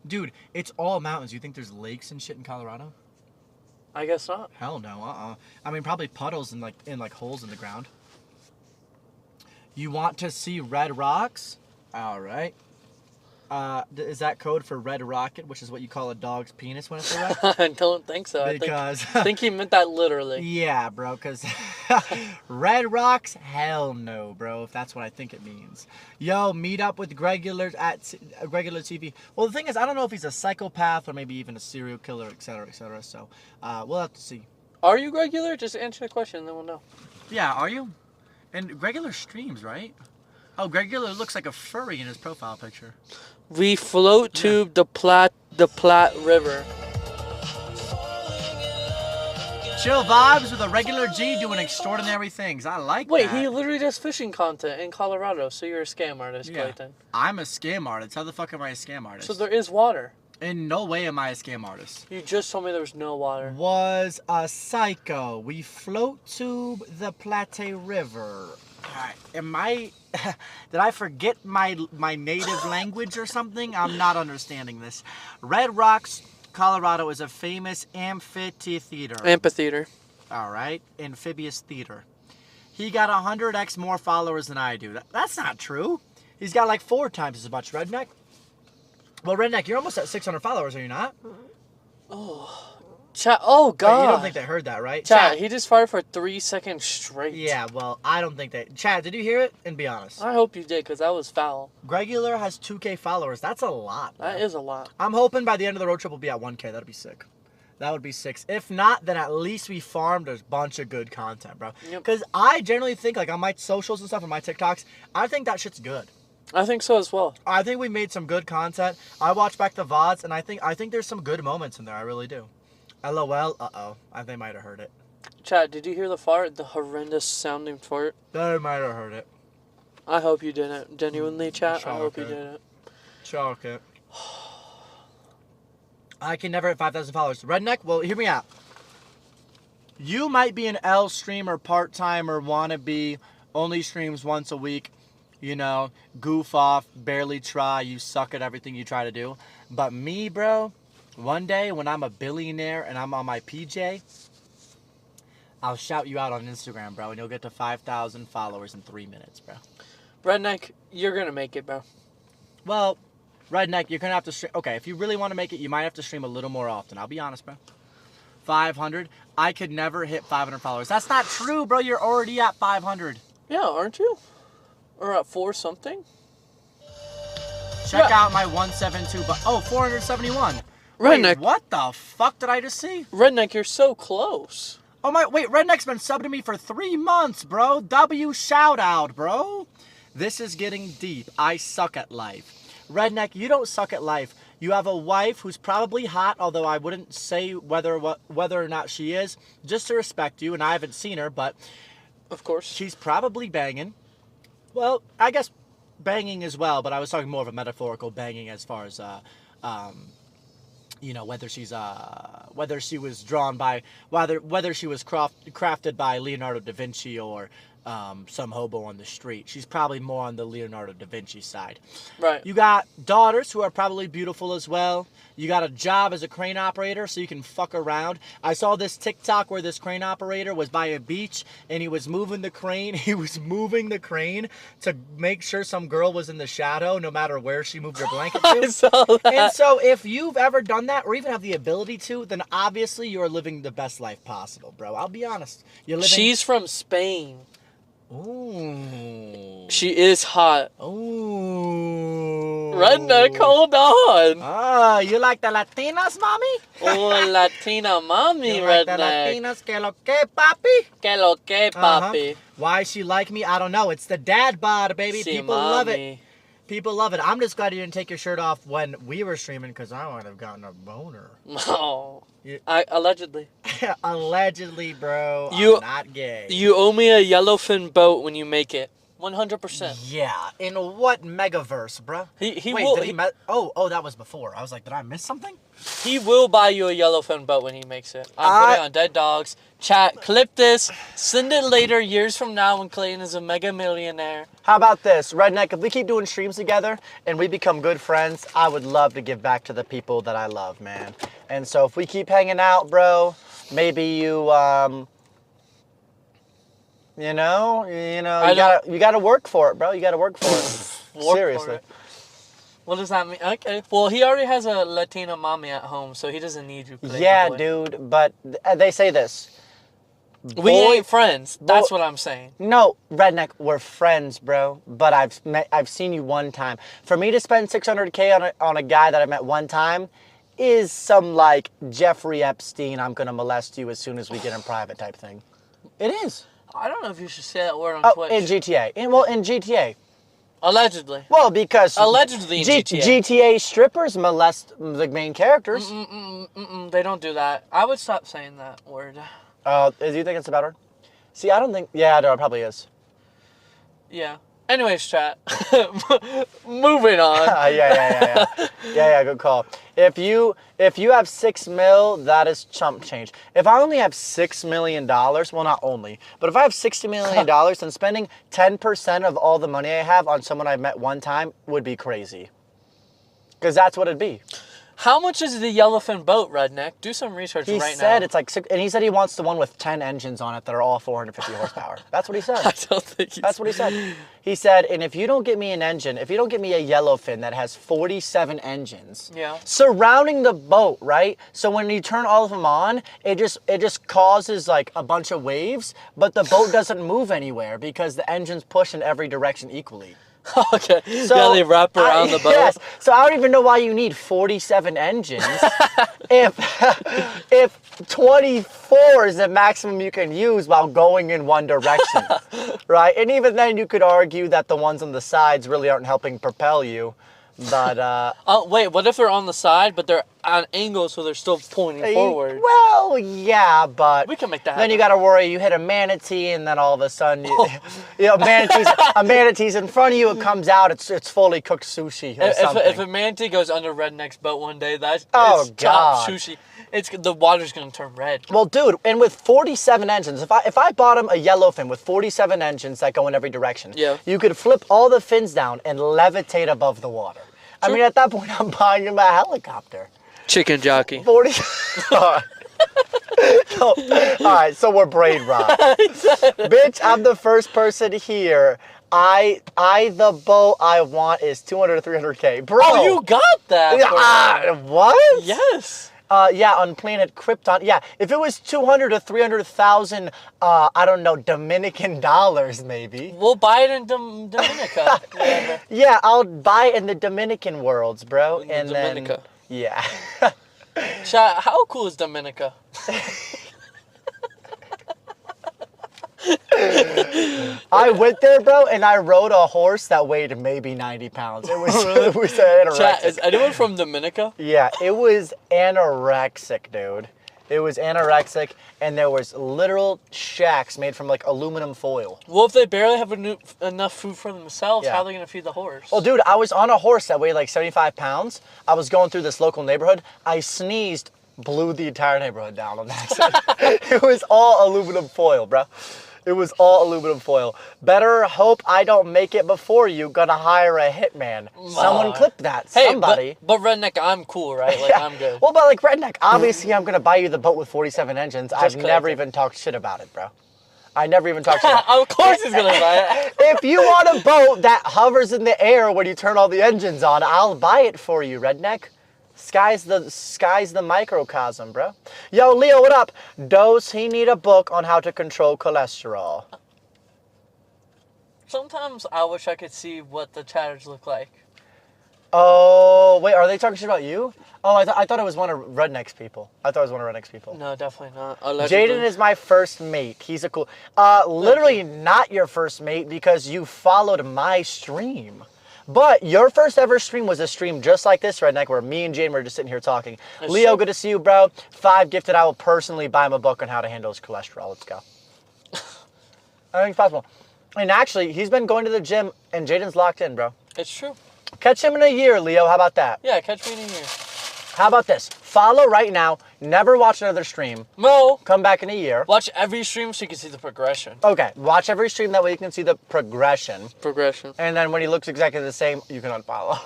Dude, it's all mountains. You think there's lakes and shit in Colorado? I guess not. Hell no. I mean, probably puddles and like holes in the ground. You want to see red rocks? All right. Is that code for red rocket, which is what you call a dog's penis when it's red? I don't think so. Because I think he meant that literally. Yeah, bro, because red rocks? Hell no, bro, if that's what I think it means. Yo, meet up with Gregular at Gregular TV. Well, the thing is, I don't know if he's a psychopath or maybe even a serial killer, etc., etc., so we'll have to see. Are you Gregular? Just answer the question and then we'll know. Yeah, are you? And Gregular streams, right? Oh, Gregular looks like a furry in his profile picture. We float to the Platte River. Chill vibes with a regular G doing extraordinary things. I like that. Wait, he literally does fishing content in Colorado, so you're a scam artist, Clayton. I'm a scam artist. How the fuck am I a scam artist? So there is water. In no way am I a scam artist. You just told me there was no water. Was a psycho. We float to the Platte River. Alright, did I forget my native language or something? I'm not understanding this. Red Rocks, Colorado is a famous amphitheater. Amphitheater. Alright, amphibious theater. He got 100x more followers than I do. That's not true. He's got like 4 times as much, Redneck. Well, Redneck, you're almost at 600 followers, are you not? Oh. Chat, oh God. Wait, you don't think they heard that, right? Chat, he just fired for 3 seconds straight. Yeah, well, I don't think they... Chat, did you hear it? And be honest. I hope you did, because that was foul. Gregular has 2K followers. That's a lot, bro. That is a lot. I'm hoping by the end of the road trip we'll be at 1K. That'd be sick. That would be sick. If not, then at least we farmed a bunch of good content, bro. Because I generally think, like, on my socials and stuff, on my TikToks, I think that shit's good. I think so as well. I think we made some good content. I watched back the VODs, and I think there's some good moments in there. I really do. LOL. Uh-oh. They might have heard it. Chat, did you hear the fart? The horrendous sounding fart? They might have heard it. I hope you didn't. Genuinely, chat, I hope you didn't. Chalk it. I can never hit 5,000 followers. Redneck, well, hear me out. You might be an L streamer, part-time, or wannabe, only streams once a week, you know, goof off, barely try, you suck at everything you try to do. But me, bro, one day when I'm a billionaire and I'm on my PJ, I'll shout you out on Instagram, bro, and you'll get to 5,000 followers in 3 minutes, bro. Redneck, you're gonna make it, bro. Well, Redneck, you're going to have to stream. Okay, if you really want to make it, you might have to stream a little more often. I'll be honest, bro. 500. I could never hit 500 followers. That's not true, bro. You're already at 500. Yeah, aren't you? Or at 4 something? Check out my 172, but 471. Redneck. Wait, what the fuck did I just see? Redneck, you're so close. Oh my, wait, Redneck's been subbing to me for 3 months, bro. W shout out, bro. This is getting deep. I suck at life. Redneck, you don't suck at life. You have a wife who's probably hot, although I wouldn't say whether or not she is, just to respect you, and I haven't seen her, but Of course. she's probably banging. Well, I guess banging as well, but I was talking more of a metaphorical banging as far as, you know, whether she was drawn by, whether she was crafted by Leonardo da Vinci or some hobo on the street. She's probably more on the Leonardo da Vinci side. Right. You got daughters who are probably beautiful as well. You got a job as a crane operator so you can fuck around. I saw this TikTok where this crane operator was by a beach and he was moving the crane. He was moving the crane to make sure some girl was in the shadow no matter where she moved her blanket to. I saw that. And so if you've ever done that or even have the ability to, then obviously you are living the best life possible, bro. I'll be honest. You're living... She's from Spain. Ooh. She is hot. Ooh. Redneck, hold on. Ah, you like the Latinas, mommy? Oh, Latina mommy, You like the Redneck. Latinas, que lo que, papi? Que lo que, papi. Why she like me? I don't know. It's the dad bod, baby. Si, People love it. mommy. People love it. I'm just glad you didn't take your shirt off when we were streaming because I would have gotten a boner. Oh. You- Allegedly. Allegedly, bro. You- I'm not gay. You owe me a yellowfin boat when you make it. 100%. Yeah. In what megaverse, bro? He Wait, will did he oh, that was before. I was like, did I miss something? he will buy you a yellowfin boat when he makes it. I'll put it on Dead Dogs. Chat, clip this, send it later, years from now when Clayton is a mega millionaire. How about this, Redneck? If we keep doing streams together and we become good friends, I would love to give back to the people that I love, man. And so if we keep hanging out, bro, maybe you you gotta work for it, bro. You gotta work for it. Work Seriously. for it. What does that mean? Okay. Well, he already has a Latina mommy at home, so he doesn't need you. Clayton Yeah, boy. dude. But they say this. We ain't friends. That's what I'm saying. No, Redneck, we're friends, bro. But I've seen you one time. For me to spend $600K on a guy that I met one time is some like Jeffrey Epstein, I'm gonna molest you as soon as we get in private type thing. It is. I don't know if you should say that word on Oh, Twitch. in GTA. In GTA. Allegedly. Well, because Allegedly in GTA. GTA strippers molest the main characters. They don't do that. I would stop saying that word. Do you think it's a bad word? See, I don't think. Yeah, no, it probably is. Yeah. Anyways, chat. Moving on. Yeah, good call. If you have $6 million, that is chump change. If I only have $6 million, well, not only, but if I have $60 million, then spending 10% of all the money I have on someone I met one time would be crazy. Because that's what it'd be. How much is the yellowfin boat, Redneck? Do some research He right said now. it's like six, and he said he wants the one with 10 engines on it that are all 450 horsepower. That's what he said. I don't think That's what he said. He said, and if you don't get me an engine, if you don't get me a yellowfin that has 47 engines, Yeah. surrounding the boat, right? So when you turn all of them on, it just causes like a bunch of waves, but the boat doesn't move anywhere because the engines push in every direction equally. Okay. So yeah, they wrap around the boat. Yes. So I don't even know why you need 47 engines if 24 is the maximum you can use while going in one direction, right? And even then you could argue that the ones on the sides really aren't helping propel you. But Oh, wait, what if they're on the side, but they're on angle, so they're still pointing forward? well, yeah, but We can make that then you happen. got to worry. You hit a manatee, and then all of a sudden, a manatee's in front of you. It comes out. It's fully cooked sushi or something. If a manatee goes under Redneck's boat one day, it's God. top sushi. The water's gonna turn red. Well, dude, and with 47 engines, if I bought him a yellowfin with 47 engines that go in every direction, Yeah. you could flip all the fins down and levitate above the water. I mean, at that point, I'm buying him a helicopter. Chicken jockey. 40. All right, so we're brain rot. Bitch, I'm the first person here. The boat I want is 200 to 300K. Bro. Oh, you got that. What? Yes. Yeah, on planet Krypton. Yeah, if it was 200 to 300,000, I don't know, Dominican dollars maybe. We'll buy it in Dominica. Whatever. Yeah, I'll buy it in the Dominican worlds, bro. In And Dominica. then, yeah. Chat, how cool is Dominica? I went there, bro, and I rode a horse that weighed maybe 90 pounds. It was, it was anorexic. Chat, is anyone from Dominica? Yeah, it was anorexic, dude. It was anorexic, and there was literal shacks made from, like, aluminum foil. Well, if they barely have enough food for themselves, Yeah. how are they going to feed the horse? Well, dude, I was on a horse that weighed like 75 pounds. I was going through this local neighborhood. I sneezed, blew the entire neighborhood down on accident. It was all aluminum foil, bro. It was all aluminum foil. Better hope I don't make it before you. Gonna hire a hitman. Someone clip that. Hey, Somebody. But Redneck, I'm cool, right? Like, I'm good. Well, but like Redneck, obviously I'm gonna buy you the boat with 47 engines. I've Just never click it. even talked shit about it, bro. I never even talked shit about it. Of course he's going to buy it. If you want a boat that hovers in the air when you turn all the engines on, I'll buy it for you, Redneck. Sky's the microcosm, bro. Yo, Leo, what up? Does he need a book on how to control cholesterol? Sometimes I wish I could see what the chatters look like. Oh, wait, are they talking shit about you? Oh, I thought it was one of Redneck's people. I thought it was one of Redneck's people. No, definitely not. Allegedly. Jaden is my first mate. He's a cool... literally not your first mate because you followed my stream. But your first ever stream was a stream just like this, Redneck, where me and Jaden were just sitting here talking. That's Leo, true. good to see you, bro. 5 gifted. I will personally buy him a book on how to handle his cholesterol. Let's go. I think it's possible. And actually, he's been going to the gym, and Jaden's locked in, bro. It's true. Catch him in a year, Leo. How about that? Yeah, catch me in a year. How about this? Follow right now. Never watch another stream. No. Come back in a year. Watch every stream so you can see the progression. Okay, watch every stream. That way you can see the progression. Progression. And then when he looks exactly the same, you can unfollow.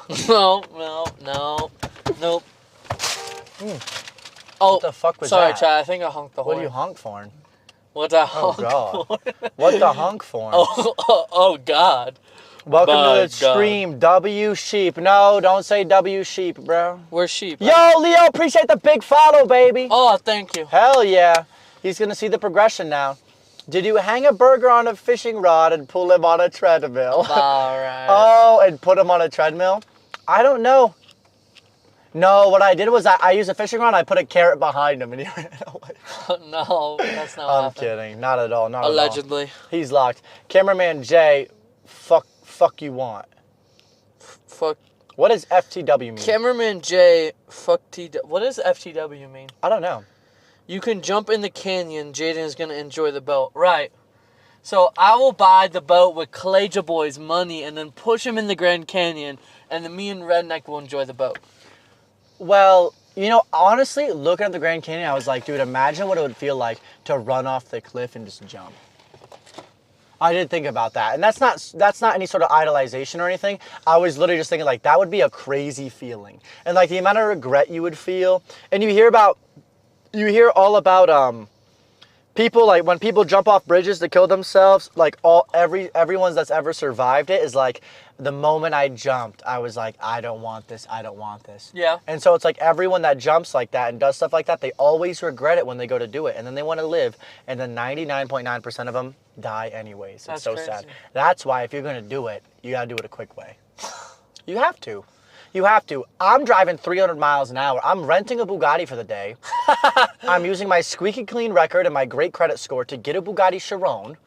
Nope. Oh, What the fuck was sorry, that? Chad. I think I honked the horn. What do you honk for? What the Oh, honk God. for? What the honk for? Oh, God. Welcome my to the stream, W Sheep. No, don't say W Sheep, bro. Where's sheep? Yo, Leo, appreciate the big follow, baby. Oh, thank you. Hell yeah. He's going to see the progression now. Did you hang a burger on a fishing rod and pull him on a treadmill? All right. Oh, and put him on a treadmill? I don't know. No, what I did was I used a fishing rod, I put a carrot behind him, and he ran away. No, that's not what I'm happened. kidding. Not at all. Not at all. Allegedly. He's locked. Cameraman Jay, fuck you want. Fuck. What does FTW mean? Cameraman J, fuck T. What does FTW mean? I don't know. You can jump in the canyon. Jaden is going to enjoy the boat. Right. So I will buy the boat with Kalaja Boy's money and then push him in the Grand Canyon, and then me and Redneck will enjoy the boat. Well, you know, honestly, looking at the Grand Canyon, I was like, dude, imagine what it would feel like to run off the cliff and just jump. I did think about that. And that's not any sort of idolization or anything. I was literally just thinking, like, that would be a crazy feeling. And, like, the amount of regret you would feel. And you hear all about people, like, when people jump off bridges to kill themselves, like, everyone that's ever survived it is like, the moment I jumped, I was like, I don't want this, I don't want this. Yeah. And so it's like everyone that jumps like that and does stuff like that, they always regret it when they go to do it. And then they want to live. And then 99.9% of them die anyways. It's That's so crazy. sad. That's why if you're going to do it, you got to do it a quick way. You have to. You have to. I'm driving 300 miles an hour. I'm renting a Bugatti for the day. I'm using my squeaky clean record and my great credit score to get a Bugatti Chiron.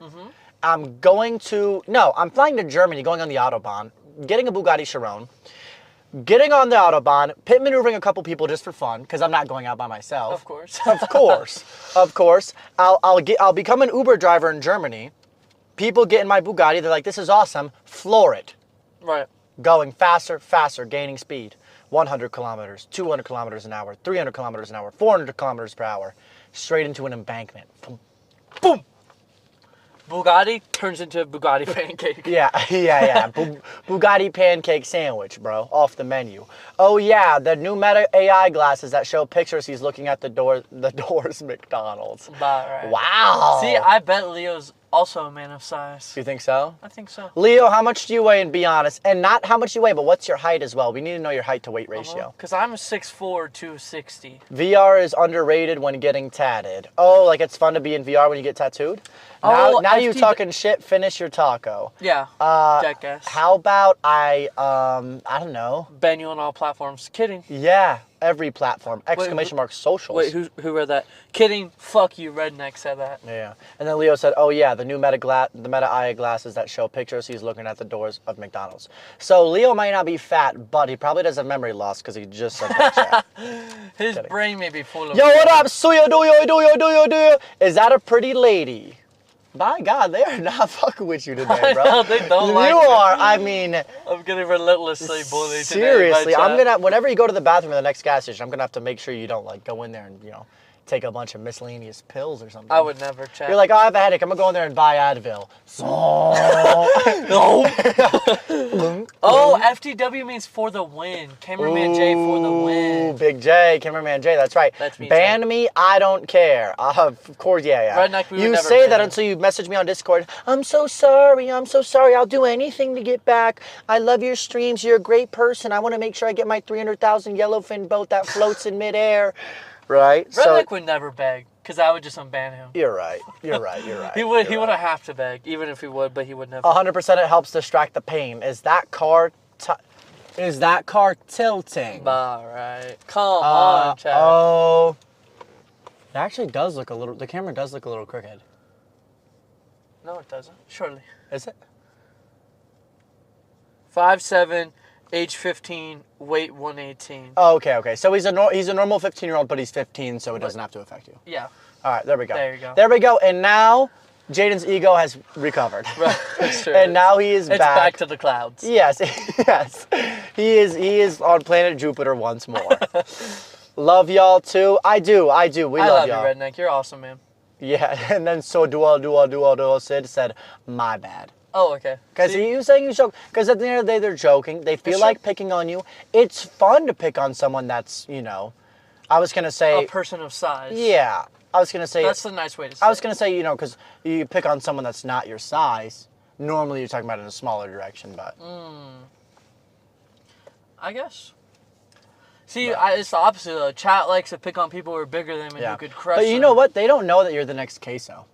I'm flying to Germany, going on the Autobahn, getting a Bugatti Chiron. getting on the Autobahn, pit maneuvering a couple people just for fun, because I'm not going out by myself. Of course. Of course. I'll become an Uber driver in Germany. People get in my Bugatti, they're like, this is awesome, floor it. Right. Going faster, gaining speed. 100 kilometers, 200 kilometers an hour, 300 kilometers an hour, 400 kilometers per hour. Straight into an embankment. Boom. Boom. Bugatti turns into a Bugatti pancake. Yeah. Bugatti pancake sandwich, bro, off the menu. Oh yeah, the new Meta AI glasses that show pictures he's looking at the doors McDonald's. Right. Wow. See, I bet Leo's also a man of size. You think so? I think so. Leo, how much do you weigh, and be honest? And not how much you weigh, but what's your height as well? We need to know your height to weight ratio. Because I'm a 6'4", 260. VR is underrated when getting tatted. Oh, like it's fun to be in VR when you get tattooed? Now you talking shit, finish your taco. Yeah, jackass. How about I don't know. Ban you on all platforms. Kidding. Yeah, every platform. Exclamation mark socials. Wait, who read that? Kidding. Fuck you, redneck said that. Yeah. And then Leo said, oh yeah, the new Meta AI glasses that show pictures he's looking at the doors of McDonald's. So Leo might not be fat, but he probably does have memory loss because he just said that shit. His brain may be full of... Yo, what up? Suyo, do yo. Is that a pretty lady? My God, they are not fucking with you today, bro. No, they don't like you me. are, I mean... I'm getting relentlessly bullied today. Seriously, I'm gonna, whenever you go to the bathroom at the next gas station, I'm gonna have to make sure you don't, like, go in there and, take a bunch of miscellaneous pills or something. I would never check. You're like, oh, I have a headache. I'm gonna go in there and buy Advil. So... No. Oh, FTW means for the win. Cameraman J for the win. Big J, Cameraman J. That's right. That's me. Ban me, I don't care. Of course, yeah. Redneck, we would you never say ban that you. until you message me on Discord. I'm so sorry. I'll do anything to get back. I love your streams. You're a great person. I want to make sure I get my 300,000 yellowfin boat that floats in midair. Right? Redneck would never beg, because I would just unban him. You're right. He wouldn't have to beg, even if he would, but he would never. 100% it helps distract the pain. Is that car tilting? All right. Come on, Chad. Oh. It actually does look the camera does look a little crooked. No, it doesn't. Surely. Is it? 5'7", age 15, weight 118. Oh, okay. So he's a normal 15-year-old, but he's 15, so it doesn't have to affect you. Yeah. All right, there we go. There you go. There we go. And now Jaden's ego has recovered. Right. That's true. And now he is It's back to the clouds. Yes. He is on planet Jupiter once more. Love y'all too. I do. We love y'all. I love you, Redneck. You're awesome, man. Yeah. And then so duo Sid said, my bad. Oh, okay. Because he was saying you joke. Because at the end of the day, they're joking. They feel like picking on you. It's fun to pick on someone that's, I was going to say... A person of size. Yeah. I was going to say... That's the nice way to say I was going to say, because you pick on someone that's not your size. Normally, you're talking about in a smaller direction, but... I guess. See, it's the opposite, though. Chat likes to pick on people who are bigger than him and who could crush But you know what? They don't know that you're the next queso.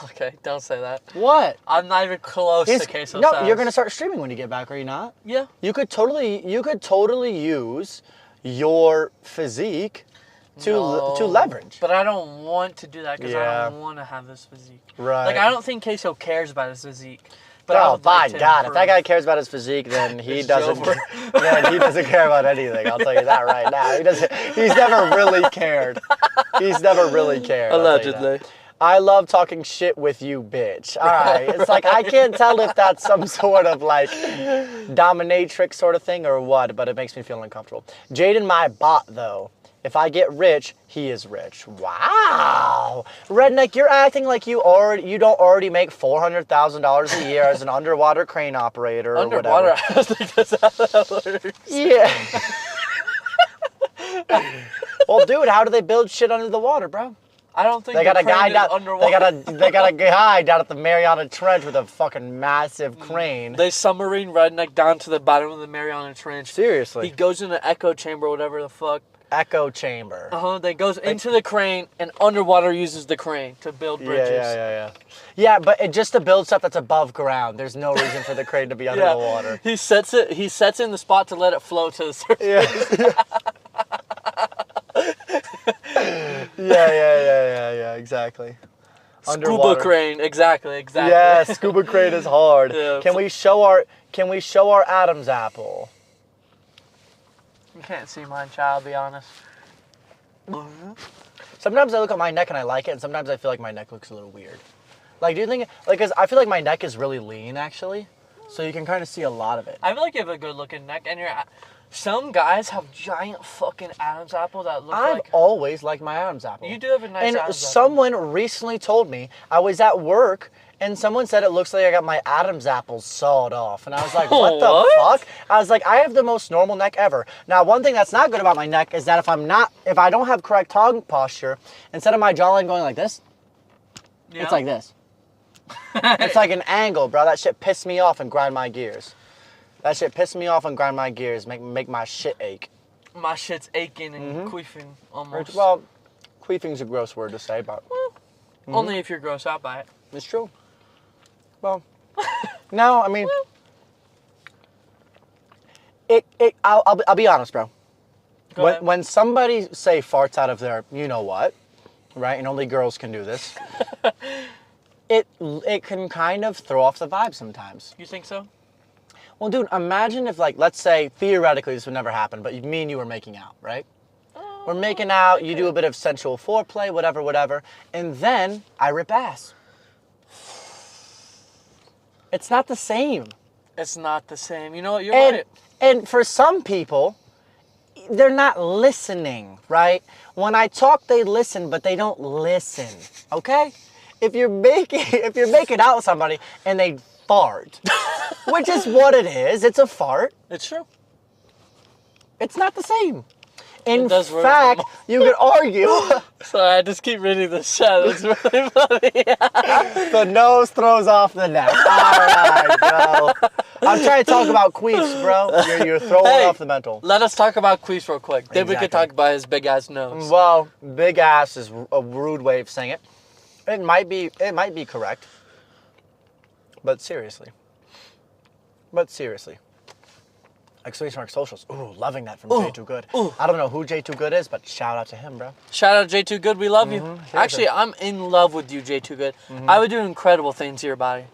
Okay, don't say that. What? I'm not even close to queso No, size. you're going to start streaming when you get back, are you not? Yeah. You could totally use your physique to leverage. But I don't want to do that because I don't want to have this physique. Right. Like, I don't think queso cares about his physique. But Oh, by God, if that guy cares about his physique, then he doesn't. Yeah, he doesn't care about anything. I'll tell you that right now. He doesn't. He's never really cared. He's never really cared. Allegedly. I love talking shit with you, bitch. All right. It's like, I can't tell if that's some sort of like dominatrix sort of thing or what, but it makes me feel uncomfortable. Jaden, my bot, though. If I get rich, he is rich. Wow. Redneck, you're acting like you don't already make $400,000 a year as an underwater crane operator or whatever. I don't think that's how that works. Yeah. Well, dude, how do they build shit under the water, bro? I don't think They got a guy down. underwater. They got a guy down at the Mariana Trench with a fucking massive crane. They submarine Redneck down to the bottom of the Mariana Trench. Seriously. He goes in an echo chamber, whatever the fuck. Echo chamber. They goes into the crane and underwater uses the crane to build bridges. Yeah. Yeah, but just to build stuff that's above ground. There's no reason for the crane to be under the water. He sets in the spot to let it float to the surface. Yeah, exactly. Scuba crane, exactly. Yeah, scuba crane is hard. Yeah, Can we show our Adam's apple? can't see mine, child, I'll be honest. Sometimes I look at my neck and I like it, and sometimes I feel like my neck looks a little weird. Like, do you think, like, cause I feel like my neck is really lean, actually, so you can kind of see a lot of it. I feel like you have a good looking neck, and some guys have giant fucking Adam's apple that look I've like... always liked my Adam's apple. You do have a nice And Adam's apple. someone recently told me, I was at work, and someone said it looks like I got my Adam's apples sawed off. And I was like, what the fuck? I was like, I have the most normal neck ever. Now, one thing that's not good about my neck is that if I don't have correct tongue posture, instead of my jawline going like this, it's like this. It's like an angle, bro. That shit pissed me off and grind my gears. That shit pissed me off and grind my gears, make my shit ache. My shit's aching and queefing almost. Well, queefing's a gross word to say, but... Only if you're grossed out by it. It's true. Well, no, I mean... I'll be honest, bro. Go ahead. When somebody, say, farts out of their you-know-what, right, and only girls can do this, it can kind of throw off the vibe sometimes. You think so? Well, dude, imagine if, like, let's say, theoretically, this would never happen, but me and you were making out, right? We're making out, you do a bit of sensual foreplay, whatever, and then I rip ass. It's not the same. It's not the same. You know what? You're right. And for some people, they're not listening, right? When I talk, they listen, but they don't listen, okay? If you're making out with somebody and they fart, which is what it is, it's a fart. It's true. It's not the same. In does ruin fact, you could argue. Sorry, I just keep reading the chat. It's really funny. The nose throws off the neck. All right, bro. I'm trying to talk about queefs, bro. You're throwing off the mental. Let us talk about queefs real quick. Then we Exactly. could talk about his big ass nose. Well, big ass is a rude way of saying it. It might be correct. But seriously. Exclamation mark socials. Ooh, loving that from J Too Good. Ooh. I don't know who J Too Good is, but shout out to him, bro. Shout out J Too Good. We love you. Actually, I'm in love with you, J Too Good. I would do incredible things to your body.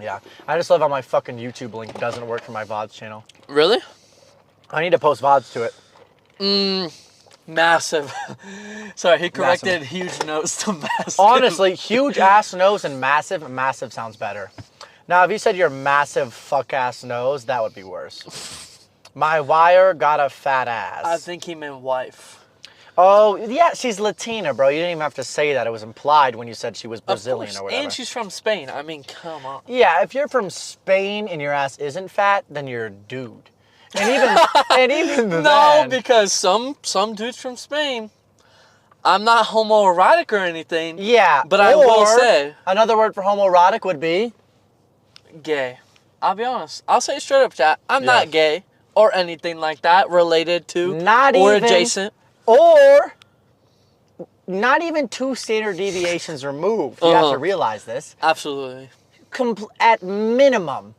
Yeah. I just love how my fucking YouTube link doesn't work for my VODs channel. Really? I need to post VODs to it. Massive. Sorry, he corrected huge nose to massive. Honestly, huge ass nose and massive sounds better. Now, if you said your massive fuck ass nose, that would be worse. My wire got a fat ass. I think he meant wife. Oh, yeah, she's Latina, bro. You didn't even have to say that. It was implied when you said she was Brazilian or whatever. And she's from Spain. I mean, come on. Yeah, if you're from Spain and your ass isn't fat, then you're a dude. And even No, then, because some dudes from Spain, I'm not homoerotic or anything. yeah, But I will say, another word for homoerotic would be gay. I'll be honest. I'll say it straight up, chat. I'm not gay or anything like that related to or adjacent. Or not even 2 standard deviations removed. You have to realize this. Absolutely. At minimum,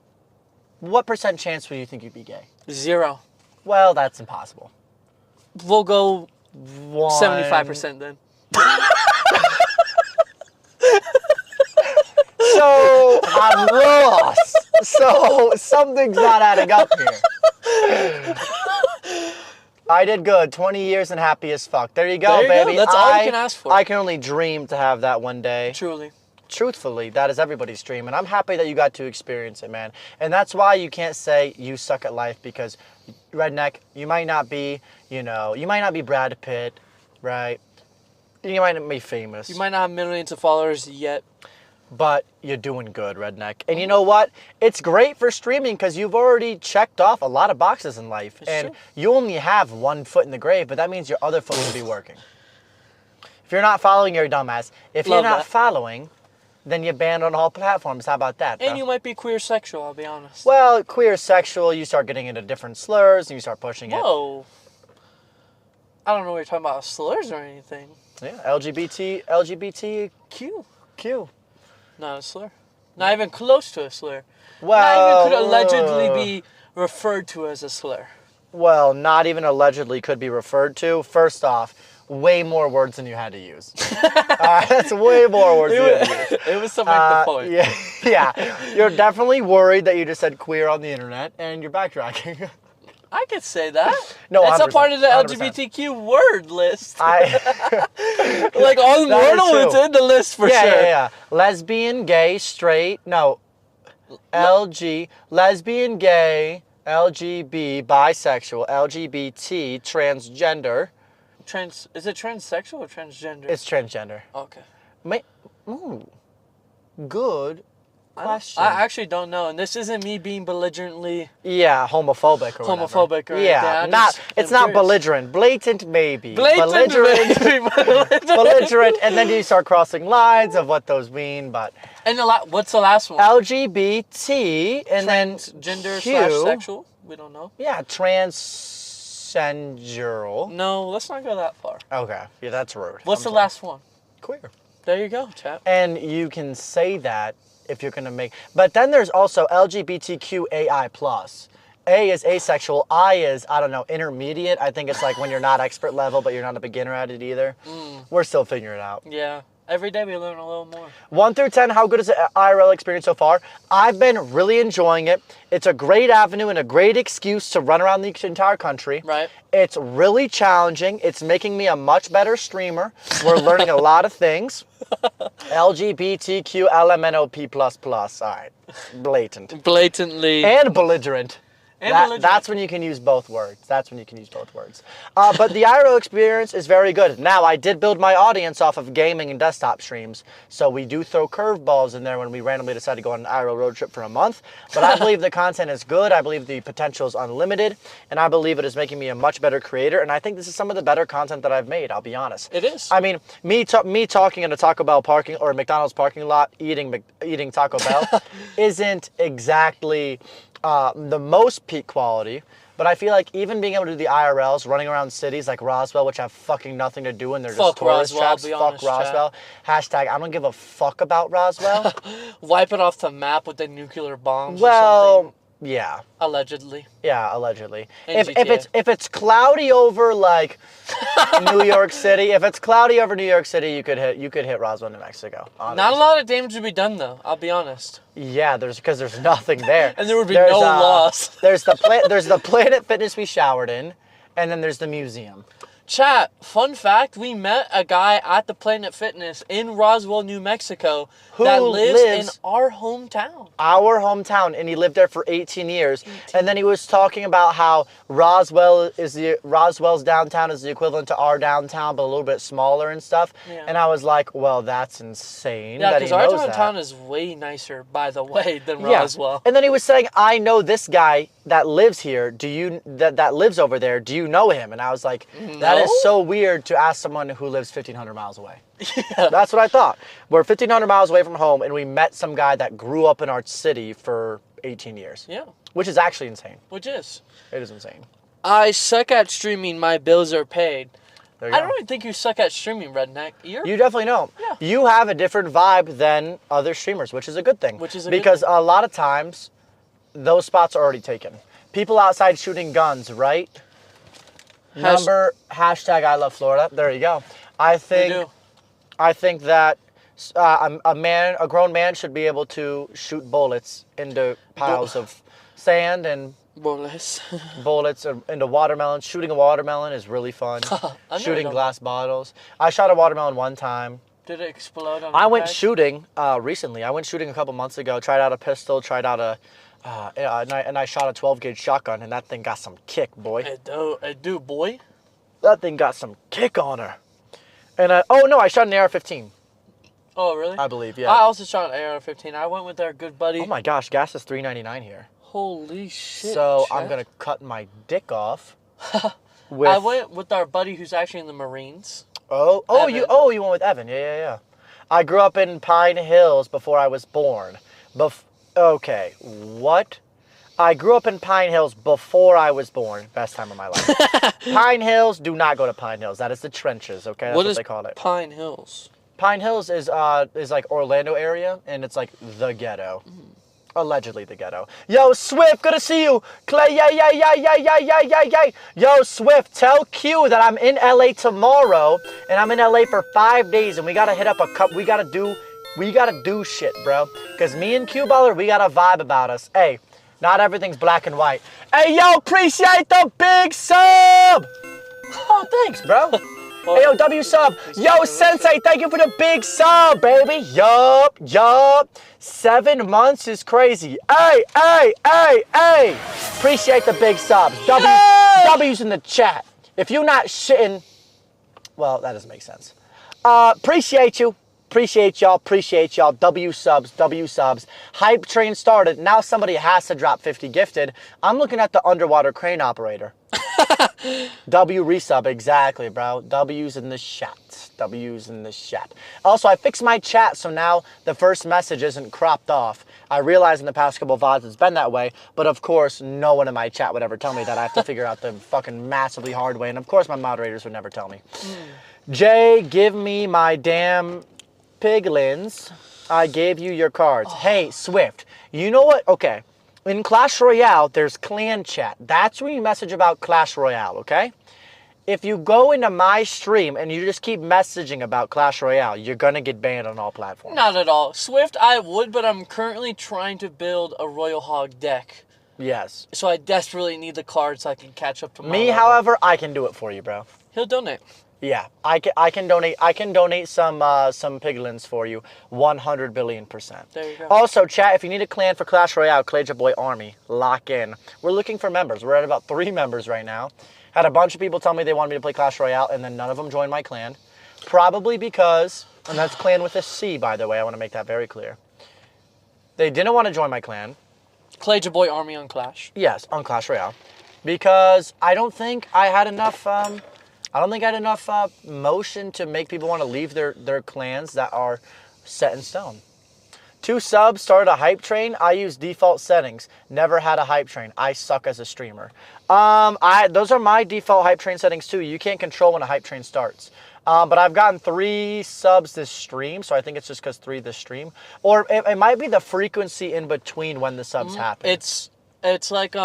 what % chance would you think you'd be gay? 0. Well, that's impossible. We'll go 1. 75% then. So I'm lost. So something's not adding up here. I did good. 20 years and happy as fuck. There you go, There you baby. go. That's all you can ask for. I can only dream to have that one day. Truly. Truthfully, that is everybody's dream, and I'm happy that you got to experience it, man. And that's why you can't say you suck at life, because redneck, you might not be, you might not be Brad Pitt, right? You might not be famous. You might not have millions of followers yet. But you're doing good, redneck. And you know what? It's great for streaming because you've already checked off a lot of boxes in life. And you only have one foot in the grave, but that means your other foot will be working. If you're not following, you're a dumbass. If you're not following, then you're banned on all platforms. How about that, bro? And you might be queer sexual, I'll be honest. Well, queer sexual, you start getting into different slurs and you start pushing it. Whoa. I don't know what you're talking about, slurs or anything. Yeah, LGBTQ. Q. Not a slur. Not even close to a slur. Well, not even could allegedly be referred to as a slur. Well, not even allegedly could be referred to. First off, way more words than you had to use. That's way more words than you had to use. It was something like the point. Yeah. You're definitely worried that you just said queer on the internet, and you're backtracking. I could say that. No, it's a 100%, part of the 100%. LGBTQ word list. I Like on That is Wordle, it's true. in the list for yeah, sure. yeah. Lesbian, gay, straight. No, lesbian, gay, LGB, bisexual, LGBT, transgender. Is it transsexual or transgender? It's transgender. Okay. Ooh, good question. I actually don't know, and this isn't me being belligerently Yeah, homophobic or whatever. homophobic or Yeah, anything. it's not belligerent. Blatant, maybe. Belligerent. Belligerent, and then you start crossing lines of what those mean. But And what's the last one? LGBT, and Transgender then / sexual. We don't know. Yeah, transgenderal. No, let's not go that far. Okay, yeah, that's rude. What's the last one? Queer. There you go, chap. And you can say that if you're gonna make, but then there's also LGBTQAI+. A is asexual, I is, I don't know, intermediate. I think it's like when you're not expert level, but you're not a beginner at it either. We're still figuring it out. Yeah. Every day we learn a little more. 1 through 10, how good is the IRL experience so far? I've been really enjoying it. It's a great avenue and a great excuse to run around the entire country. Right. It's really challenging. It's making me a much better streamer. We're learning a lot of things. LGBTQ LMNOP++. All right. Blatant. Blatantly. And belligerent. And belligerent. That's when you can use both words. But the IRL experience is very good. Now, I did build my audience off of gaming and desktop streams, so we do throw curveballs in there when we randomly decide to go on an IRL road trip for a month. But I believe the content is good. I believe the potential is unlimited, and I believe it is making me a much better creator. And I think this is some of the better content that I've made. I'll be honest. It is. I mean, me talking in a Taco Bell parking or McDonald's parking lot, eating Taco Bell, isn't exactly the most peak quality, but I feel like even being able to do the IRLs, running around cities like Roswell, which have fucking nothing to do and they're just tourist traps. Fuck Roswell. Hashtag I don't give a fuck about Roswell. Wipe it off the map with the nuclear bombs. Or Well, yeah. allegedly. Yeah, allegedly. In If it's cloudy over like New York City, you could hit Roswell, New Mexico. Honestly. Not a lot of damage would be done though. I'll be honest. Yeah, because there's nothing there. And there would be no loss. There's the Planet Fitness we showered in, and then there's the museum. Chat, fun fact, we met a guy at the Planet Fitness in Roswell, New Mexico that lives in our hometown. Our hometown, and he lived there for 18 years. And then he was talking about how Roswell's downtown is the equivalent to our downtown, but a little bit smaller and stuff. Yeah. And I was like, well, that's insane. Yeah, because our downtown is way nicer, by the way, than Roswell. And then he was saying, I know this guy that lives here. That lives over there? Do you know him? And I was like, that is so weird to ask someone who lives 1,500 miles away. Yeah. That's what I thought. We're 1,500 miles away from home, and we met some guy that grew up in our city for 18 years. Yeah. Which is actually insane. It is insane. I suck at streaming. My bills are paid. I don't even think you suck at streaming, Redneck. You definitely don't. Yeah. You have a different vibe than other streamers, which is a good thing. Because a lot of times, those spots are already taken. People outside shooting guns, right? Hashtag I love Florida. There you go. I think that a grown man should be able to shoot bullets into piles of sand and bullets into watermelons. Shooting a watermelon is really fun. Shooting glass bottles. I shot a watermelon one time. Did it explode on I went shooting recently. I went shooting a couple months ago. Tried out a pistol. And I shot a 12-gauge shotgun, and that thing got some kick, boy. It do, boy. That thing got some kick on her. And I shot an AR-15. Oh, really? I believe, yeah. I also shot an AR-15. I went with our good buddy. Oh my gosh, gas is $3.99 here. Holy shit. So I'm gonna cut my dick off. I went with our buddy who's actually in the Marines. You went with Evan. Yeah. I grew up in Pine Hills before I was born. Okay, what? I grew up in Pine Hills before I was born. Best time of my life. Pine Hills, do not go to Pine Hills. That is the trenches, okay? That's what they call it. Pine Hills? Pine Hills is like Orlando area, and it's like the ghetto. Allegedly the ghetto. Yo, Swift, good to see you. Clay, yeah. Yo, Swift, tell Q that I'm in LA tomorrow, and I'm in LA for 5 days, and we gotta hit up a cup. We gotta do shit, bro. Because me and Q Baller, we got a vibe about us. Hey, Not everything's black and white. Hey, yo, appreciate the big sub. Oh, thanks, bro. Hey, yo, W sub. Yo, Sensei, thank you for the big sub, baby. Yup. 7 months is crazy. Hey. Appreciate the big subs. W's in the chat. If you're not shitting, well, that doesn't make sense. Appreciate you. Appreciate y'all. W subs. Hype train started. Now somebody has to drop 50 gifted. I'm looking at the underwater crane operator. W resub, exactly, bro. W's in the chat. Also, I fixed my chat, so now the first message isn't cropped off. I realize in the past couple of VODs it's been that way, but of course, no one in my chat would ever tell me that. I have to figure out the fucking massively hard way, and of course, my moderators would never tell me. Jay, give me my damn piglins. I gave you your cards. Hey, Swift, you know what? Okay. In Clash Royale, there's clan chat. That's where you message about Clash Royale, okay? If you go into my stream and you just keep messaging about Clash Royale, you're going to get banned on all platforms. Not at all. Swift, I would, but I'm currently trying to build a Royal Hog deck. Yes. So I desperately need the cards so I can catch up to my Me, level. however, I can do it for you, bro. He'll donate. Yeah, I can donate some piglins for you, 100 billion%. There you go. Also, chat, if you need a clan for Clash Royale, Claja Boy Army, lock in. We're looking for members. We're at about 3 members right now. Had a bunch of people tell me they wanted me to play Clash Royale, and then none of them joined my clan. Probably because, and that's clan with a C, by the way, I want to make that very clear. They didn't want to join my clan. Claja Boy Army on Clash. Yes, on Clash Royale. Because I don't think I had enough... motion to make people want to leave their clans that are set in stone. 2 subs, started a hype train. I use default settings. Never had a hype train. I suck as a streamer. Those are my default hype train settings too. You can't control when a hype train starts. But I've gotten 3 subs this stream, so I think it's just because 3 this stream. Or it might be the frequency in between when the subs happen. It's like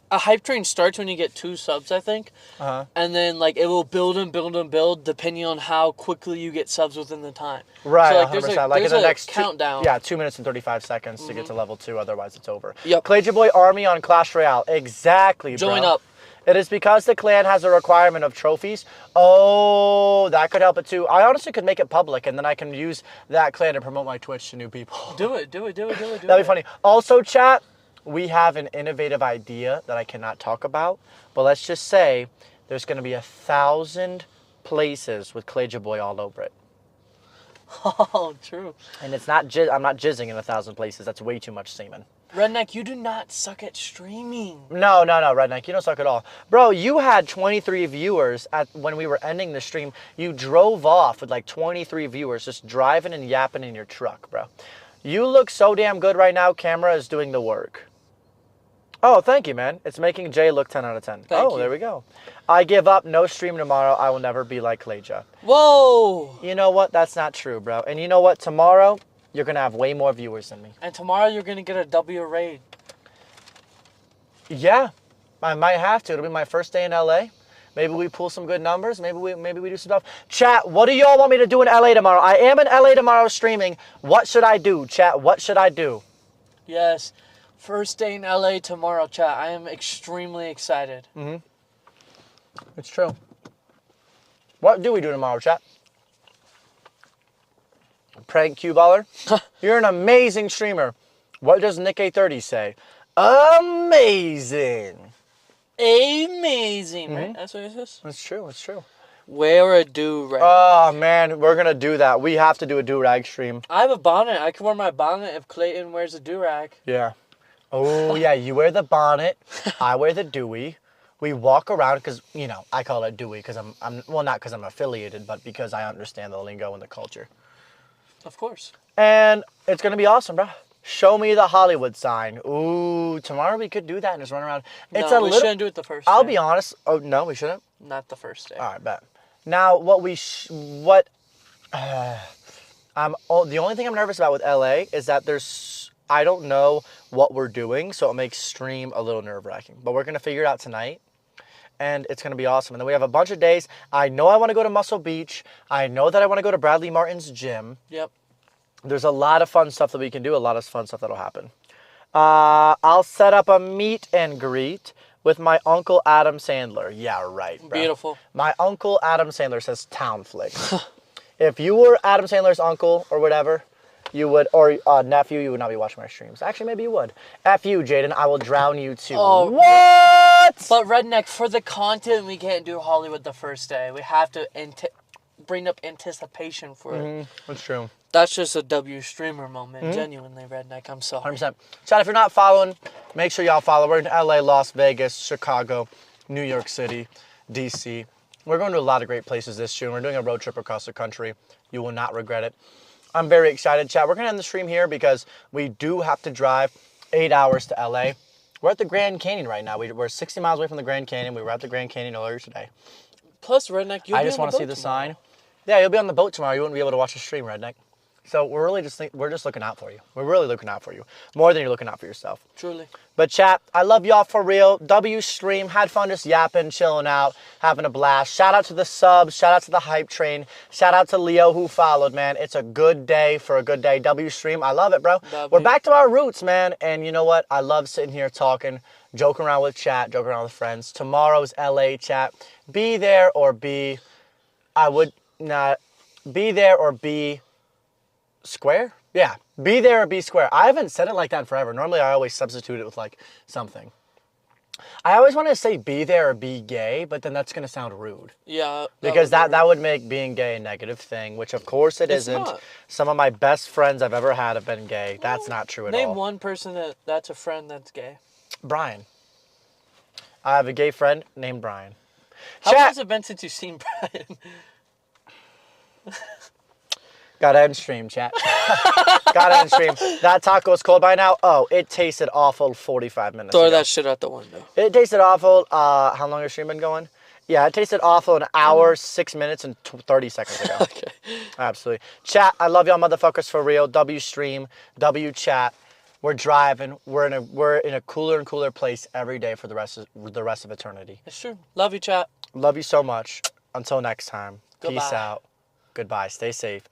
a hype train starts when you get 2 subs, I think. And then like it will build and build depending on how quickly you get subs within the time. Right, so, like, 100%. Like in the next countdown. 2 minutes and 35 seconds to get to level 2, otherwise it's over. Yep. Claja Boy Army on Clash Royale. Exactly, bro. Join up. It is because the clan has a requirement of trophies. Oh, that could help it too. I honestly could make it public, and then I can use that clan to promote my Twitch to new people. Do it. That'd be funny. Also, chat, we have an innovative idea that I cannot talk about, but let's just say there's going to be 1,000 places with Claja Boy all over it. Oh, true. And it's not I'm not jizzing in 1,000 places. That's way too much semen. Redneck, you do not suck at streaming. No, Redneck, you don't suck at all. Bro, you had 23 viewers when we were ending the stream. You drove off with like 23 viewers just driving and yapping in your truck, bro. You look so damn good right now. Camera is doing the work. Oh, thank you, man. It's making Jay look 10 out of 10. Thank you. There we go. I give up. No stream tomorrow. I will never be like Claja. Whoa! You know what? That's not true, bro. And you know what? Tomorrow, you're going to have way more viewers than me. And tomorrow you're going to get a W raid. Yeah. I might have to. It'll be my first day in LA. Maybe we pull some good numbers. Maybe we do some stuff. Chat, what do y'all want me to do in LA tomorrow? I am in LA tomorrow streaming. What should I do? Chat, what should I do? Yes. First day in LA tomorrow, chat. I am extremely excited. Mm-hmm. It's true. What do we do tomorrow, chat? Prank Q Baller? You're an amazing streamer. What does Nick A30 say? Amazing. Amazing, right? Mm-hmm. That's what it says? It's true, it's true. Wear a do-rag. Oh, man, we're going to do that. We have to do a do-rag stream. I have a bonnet. I can wear my bonnet if Clayton wears a do-rag. Yeah. Oh, yeah, you wear the bonnet. I wear the Dewey. We walk around because, you know, I call it Dewey because well, not because I'm affiliated, but because I understand the lingo and the culture. Of course. And it's going to be awesome, bro. Show me the Hollywood sign. Ooh, tomorrow we could do that and just run around. We shouldn't do it the first day. I'll be honest. Oh, no, we shouldn't? Not the first day. All right, bet. Now, the only thing I'm nervous about with LA is that I don't know what we're doing, so it makes stream a little nerve-wracking. But we're going to figure it out tonight, and it's going to be awesome. And then we have a bunch of days. I know I want to go to Muscle Beach. I know that I want to go to Bradley Martin's gym. Yep. There's a lot of fun stuff that we can do, a lot of fun stuff that'll happen. I'll set up a meet and greet with my uncle Adam Sandler. Yeah, right, bro. Beautiful. My uncle Adam Sandler says town flicks. If you were Adam Sandler's uncle or whatever, you would, or nephew, you would not be watching my streams. Actually, maybe you would. F you, Jaden. I will drown you too. Oh, what? But Redneck, for the content, we can't do Hollywood the first day. We have to bring up anticipation for it. That's true. That's just a W streamer moment. Genuinely, Redneck. I'm sorry. 100%. Chad, if you're not following, make sure y'all follow. We're in LA, Las Vegas, Chicago, New York City, DC. We're going to a lot of great places this June. We're doing a road trip across the country. You will not regret it. I'm very excited, Chad. We're going to end the stream here because we do have to drive 8 hours to LA. We're at the Grand Canyon right now. We're 60 miles away from the Grand Canyon. We were at the Grand Canyon earlier today. Plus, Redneck, you'll I be just on want to see the tomorrow. sign. Yeah, you'll be on the boat tomorrow. You wouldn't be able to watch the stream, Redneck. So we're just looking out for you. We're really looking out for you. More than you're looking out for yourself. Truly. But chat, I love y'all for real. W stream, had fun just yapping, chilling out, having a blast. Shout out to the subs, shout out to the hype train. Shout out to Leo who followed, man. It's a good day for a good day. W stream, I love it, bro. We're back to our roots, man. And you know what? I love sitting here talking, joking around with chat, joking around with friends. Tomorrow's LA chat. Be there or be, I would not, be there or be square? Yeah, be there or be square. I haven't said it like that in forever. Normally, I always substitute it with like something. I always want to say be there or be gay, but then that's going to sound rude. Yeah. Because that would make being gay a negative thing, which of course it isn't. Not. Some of my best friends I've ever had have been gay. That's not true at all. Name one person that's a friend that's gay. Brian. I have a gay friend named Brian. How Chat. long has it been since you've seen Brian? Gotta end stream, chat. Gotta end stream. That taco is cold by now. Oh, it tasted awful 45 minutes Throw ago. that shit out the window. It tasted awful. How long has stream been going? Yeah, it tasted awful an hour, 6 minutes, and 30 seconds ago. Okay. Absolutely. Chat, I love y'all motherfuckers for real. W stream, W chat. We're driving. We're in a cooler and cooler place every day for the rest of eternity. It's true. Love you, chat. Love you so much. Until next time. Goodbye. Peace out. Goodbye. Stay safe. !